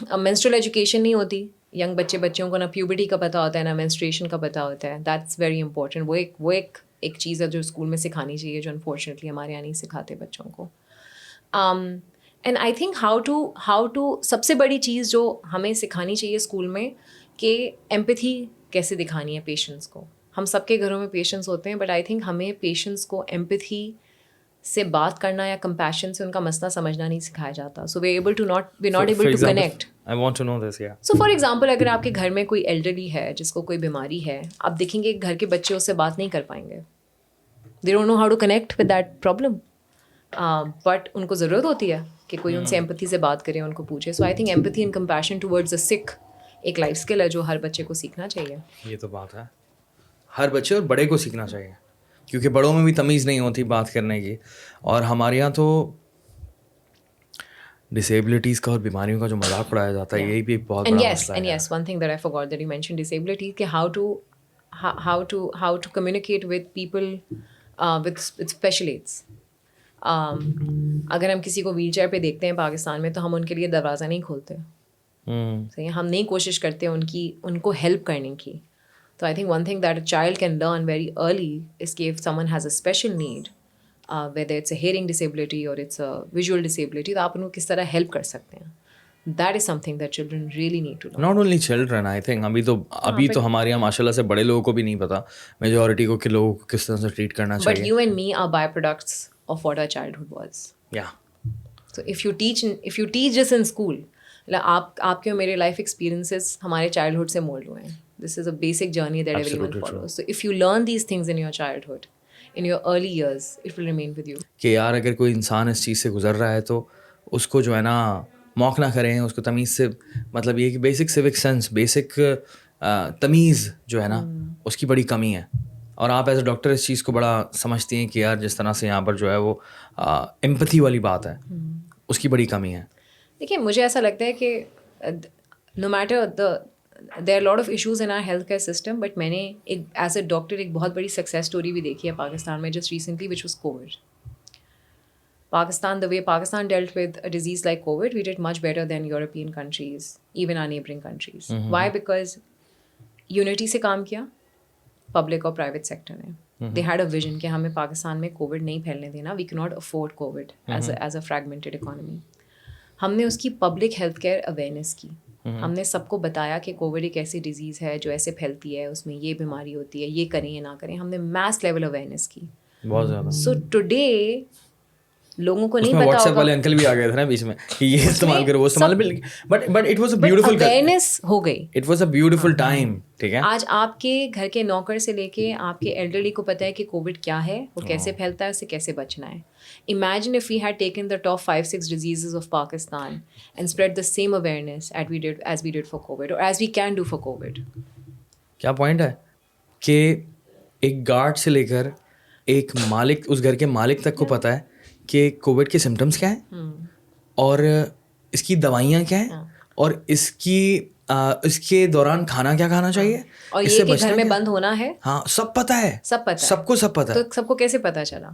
اب مینسٹرل ایجوکیشن نہیں ہوتی, ینگ بچوں کو نہ پیوبرٹی کا پتہ ہوتا ہے نہ مینسٹریشن کا پتہ ہوتا ہے. That's very important. وہ ایک چیز ہے جو اسکول میں سکھانی چاہیے, جو انفارچونیٹلی ہمارے یہاں نہیں سکھاتے بچوں کو. And I think how to سب سے بڑی چیز جو ہمیں سکھانی چاہیے اسکول میں, کہ ایمپتھی کیسے دکھانی ہے پیشنٹس کو. ہم سب کے گھروں میں پیشنٹس ہوتے ہیں, بٹ آئی تھنک ہمیں پیشنٹس کو ایمپتھی سے بات کرنا یا کمپیشن سے ان کا مسئلہ سمجھنا نہیں سکھایا جاتا. So we not able to connect. I want to know this, yeah. So for example اگر آپ کے گھر میں کوئی ایلڈرلی ہے جس کو کوئی بیماری ہے, آپ دیکھیں گے گھر کے بچے اس سے بات نہیں کر پائیں گے. They don't know how to connect with that problem, but ان کو ضرورت ہوتی ہے کہ کوئی ان سے ایمپتھی سے بات کرے, ان کو پوچھے. So I think empathy and compassion towards a sick ایک لائف اسکل ہے جو ہر بچے کو سیکھنا چاہیے. یہ تو بات ہے, ہر بچے اور بڑے کو سیکھنا چاہیے, کیونکہ بڑوں میں بھی تمیز نہیں ہوتی بات کرنے کی. اور ہمارے یہاں تو ڈسیبلٹیز کا اور بیماریوں کا جو مذاق اڑایا جاتا ہے, یہی بھی ایک بہت بڑا مسئلہ ہے. And yes, one thing that I forgot that you mentioned disability, کہ how to communicate with people with special aids. اگر ہم کسی کو ویل چیئر پہ دیکھتے ہیں پاکستان میں تو ہم ان کے لیے دروازہ نہیں کھولتے, صحیح, ہم نہیں کوشش کرتے ان کو ہیلپ کرنے کی. تو I think one thing that a child can learn very early is کہ if someone has a special need, whether it's a hearing disability or it's a visual disability, تو آپ ان کو کس طرح ہیلپ کر سکتے ہیں. That is something that children really need to learn. Not only children, I think ابھی تو ہمارے یہاں ماشاء اللہ سے بڑے لوگوں کو بھی نہیں پتا میجورٹی کو کہ لوگوں کو کس طرح سے ٹریٹ کرنا چاہیے. But you and me are byproducts of what our childhood was. Yeah. So if you teach this in school, آپ کے اور میرے لائف ایکسپیرینسز ہمارے چائلڈہڈ سے مولڈ ہوئے ہیں. This is a basic journey that everyone follows. So if you learn these things in your childhood, in your early years, it will remain with you. کہ یار اگر کوئی انسان اس چیز سے گزر رہا ہے تو اس کو جو ہے نا موقع نہ کریں, اس کو تمیز سے, مطلب یہ کہ بیسک سیوک سینس, بیسک تمیز جو ہے نا اس کی بڑی کمی ہے. اور آپ ایز اے ڈاکٹر اس چیز کو بڑا سمجھتی ہیں کہ یار جس طرح سے یہاں پر جو ہے وہ ایمپتھی والی بات ہے, اس کی بڑی کمی ہے. دیکھیے مجھے ایسا لگتا ہے کہ no matter there are a lot of issues in our health care system, but میں نے ایک ایز اے ڈاکٹر ایک بہت بڑی سکسیز اسٹوری بھی دیکھی ہے پاکستان میں just recently, which was COVID. Pakistan, the way Pakistan dealt with a disease like COVID, we did much better than European countries, even our neighboring countries. Why? Because unity سے کام کیا پبلک اور پرائیویٹ سیکٹر نے. They had a vision کہ ہمیں پاکستان میں کووڈ نہیں پھیلنے دینا. We cannot afford COVID as a fragmented economy. ہم نے اس کی پبلک ہیلتھ کیئر اویئرنیس کی. ہم نے سب کو بتایا کہ کووڈ ایک ایسی ڈیزیز ہے جو ایسے پھیلتی ہے, اس میں یہ بیماری ہوتی ہے, یہ کریں یا نہ کریں. ہم نے میس لیول اویئرنیس کی بہت زیادہ. سو ٹوڈے لوگوں کو نہیں پتا واٹس ایپ والے انکل بھی آ گئے تھے نا بیچ میں کہ یہ استعمال کرو وہ استعمال, but it was a beautiful awareness ہو گئی. It was a beautiful time. ٹھیک ہے, آج آپ کے گھر کے نوکر سے لے کے آپ کے ایلڈرلی کو پتہ ہے کہ کووڈ کیا ہے, وہ کیسے پھیلتا ہے, اس سے کیسے بچنا ہے. Imagine if we had taken the top 5-6 diseases of Pakistan and spread the same awareness as we did for COVID, or as we can do for COVID. کیا پوائنٹ ہے کہ ایک گارڈ سے لے کر ایک مالک, اس گھر کے مالک تک کو پتہ ہے کہ کووڈ کے سمٹمس کیا ہیں اور اس کی دوائیاں کیا ہیں اور اس کے دوران کھانا کیا کھانا چاہیے, اور یہ کہ گھر میں بند ہونا ہے. ہاں سب پتہ ہے, سب کو سب پتہ ہے. تو سب کو کیسے پتہ چلا؟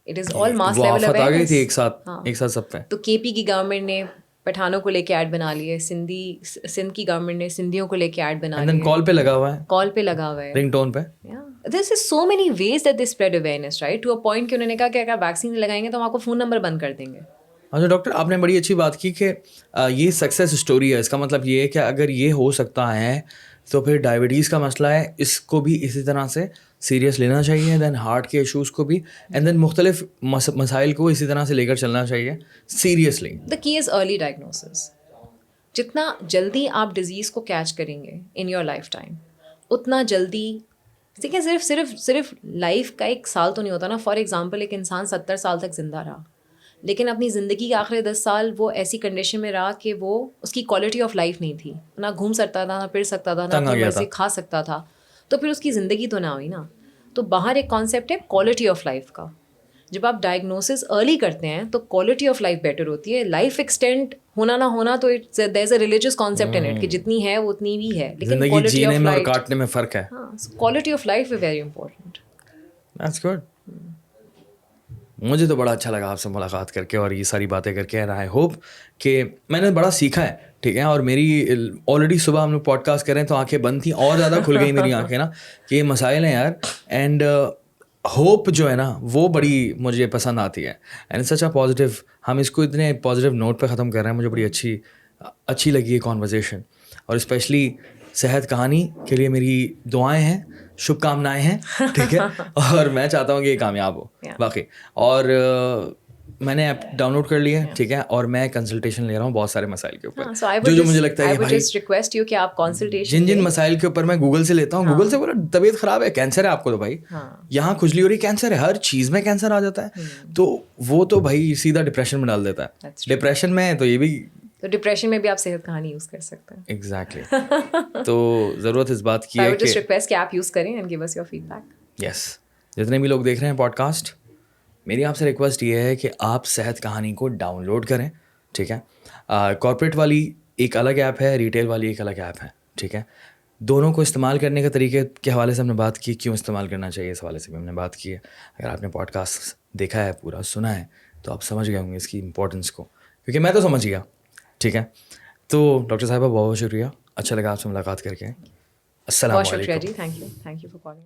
It is all mass level awareness. آ گئی تھی ایک ساتھ سب پہ. تو کے پی کی گورنمنٹ نے پٹھانوں کو لے کے ایڈ بنا لیے, سندھ کی گورنمنٹ نے سندھیوں کو لے کے ایڈ بنا لیے. کال پہ لگا ہوا ہے رنگ ٹون پہ. This is so many ways that they spread awareness, right? To a point کہ انہوں نے کہا کہ اگر ویکسین لگائیں گے تو ہم آپ کو فون نمبر بند کر دیں گے. اچھا ڈاکٹر, آپ نے بڑی اچھی بات کی کہ یہ سکسیس اسٹوری ہے. اس کا مطلب یہ ہے کہ اگر یہ ہو سکتا ہے تو پھر ڈائبٹیز کا مسئلہ ہے, اس کو بھی اسی طرح سے سیریس لینا چاہیے, دین ہارٹ کے ایشوز کو بھی, اینڈ دین مختلف مسائل کو اسی طرح سے لے کر چلنا چاہیے سیریسلی. دا کی از ارلی ڈائگنوسس. جتنا جلدی آپ ڈیزیز کو کیچ کریں گے ان یور لائف ٹائم, اتنا جلدی. دیکھیں صرف لائف کا 1 سال تو نہیں ہوتا نا. فار ایگزامپل ایک انسان 70 سال تک زندہ رہا, لیکن اپنی زندگی کے آخری 10 سال وہ ایسی کنڈیشن میں رہا کہ وہ اس کی کوالٹی آف لائف نہیں تھی, نہ گھوم سکتا تھا, نہ پھر سکتا تھا, نہ اپنی مرضی کھا سکتا تھا, تو پھر اس کی زندگی تو نہ ہوئی نا. تو باہر ایک کانسیپٹ ہے کوالٹی آف لائف کا. جب آپ ڈائگنوسس ارلی کرتے ہیں تو کوالٹی آف لائف بیٹر ہوتی ہے. لائف ایکسٹینڈ ہونا نہ ہونا تو there is a religious concept in it کہ جتنی ہے وہ اتنی بھی ہے, لیکن کوالٹی آف لائف کاٹنے میں فرق ہے. ہاں, quality of life is very important. That's good. مجھے تو بڑا اچھا لگا آپ سے ملاقات کر کے اور یہ ساری باتیں کر کے. آئی ہوپ کہ میں نے بڑا سیکھا ہے. ٹھیک ہے, اور میری آلریڈی صبح ہم لوگ پوڈ کاسٹ کر رہے ہیں تو آنکھیں بند تھیں, اور زیادہ کھل گئی میری آنکھیں نا کہ یہ مسائل ہیں یار. اینڈ ہوپ جو ہے نا وہ بڑی مجھے پسند آتی ہے. اینڈ سچ اے پازیٹیو, ہم اس کو اتنے پازیٹیو نوٹ پہ ختم کر رہے ہیں. مجھے بڑی اچھی لگی یہ کانورزیشن, اور اسپیشلی صحت کہانی کے لیے میری دعائیں ہیں, شبھ کامنائیں ہیں. ٹھیک ہے, اور میں چاہتا ہوں کہ یہ کامیاب ہو واقعی. اور میں نے ایپ ڈاؤن لوڈ کر لی ہے. ٹھیک ہے, اور میں کنسلٹیشن لے رہا ہوں بہت سارے مسائل کے اوپر, جو مجھے لگتا ہے جن مسائل کے اوپر میں گوگل سے لیتا ہوں. گوگل سے بولا طبیعت خراب ہے, کینسر ہے آپ کو, تو بھائی یہاں کھجلی ہو رہی, کینسر ہے, ہر چیز میں کینسر آ جاتا ہے, تو وہ تو بھائی سیدھا ڈپریشن میں ڈال دیتا ہے. ڈپریشن میں تو یہ بھی, تو ڈپریشن میں بھی آپ صحت کہانی یوز کر سکتے ہیں. ایگزیکٹلی. تو ضرورت اس بات کی ہے کہ آپ یوز کریں and give us your feedback. Yes, جتنے بھی لوگ دیکھ رہے ہیں پوڈ کاسٹ, میری آپ سے ریکویسٹ یہ ہے کہ آپ صحت کہانی کو ڈاؤن لوڈ کریں. ٹھیک ہے, کارپوریٹ والی ایک الگ ایپ ہے, ریٹیل والی ایک الگ ایپ ہے. ٹھیک ہے, دونوں کو استعمال کرنے کے طریقے کے حوالے سے ہم نے بات کی, کیوں استعمال کرنا چاہیے اس حوالے سے بھی ہم نے بات کی ہے. اگر آپ نے پوڈ کاسٹ دیکھا ہے, پورا سنا ہے, تو آپ سمجھ گئے ہوں گے اس کی امپورٹنس کو, کیونکہ میں تو سمجھ گیا. ٹھیک ہے, تو ڈاکٹر صاحبہ بہت بہت شکریہ, اچھا لگا آپ سے ملاقات کر کے. السلام علیکم. بہت شکریہ جی, تھینک یو فار کالنگ.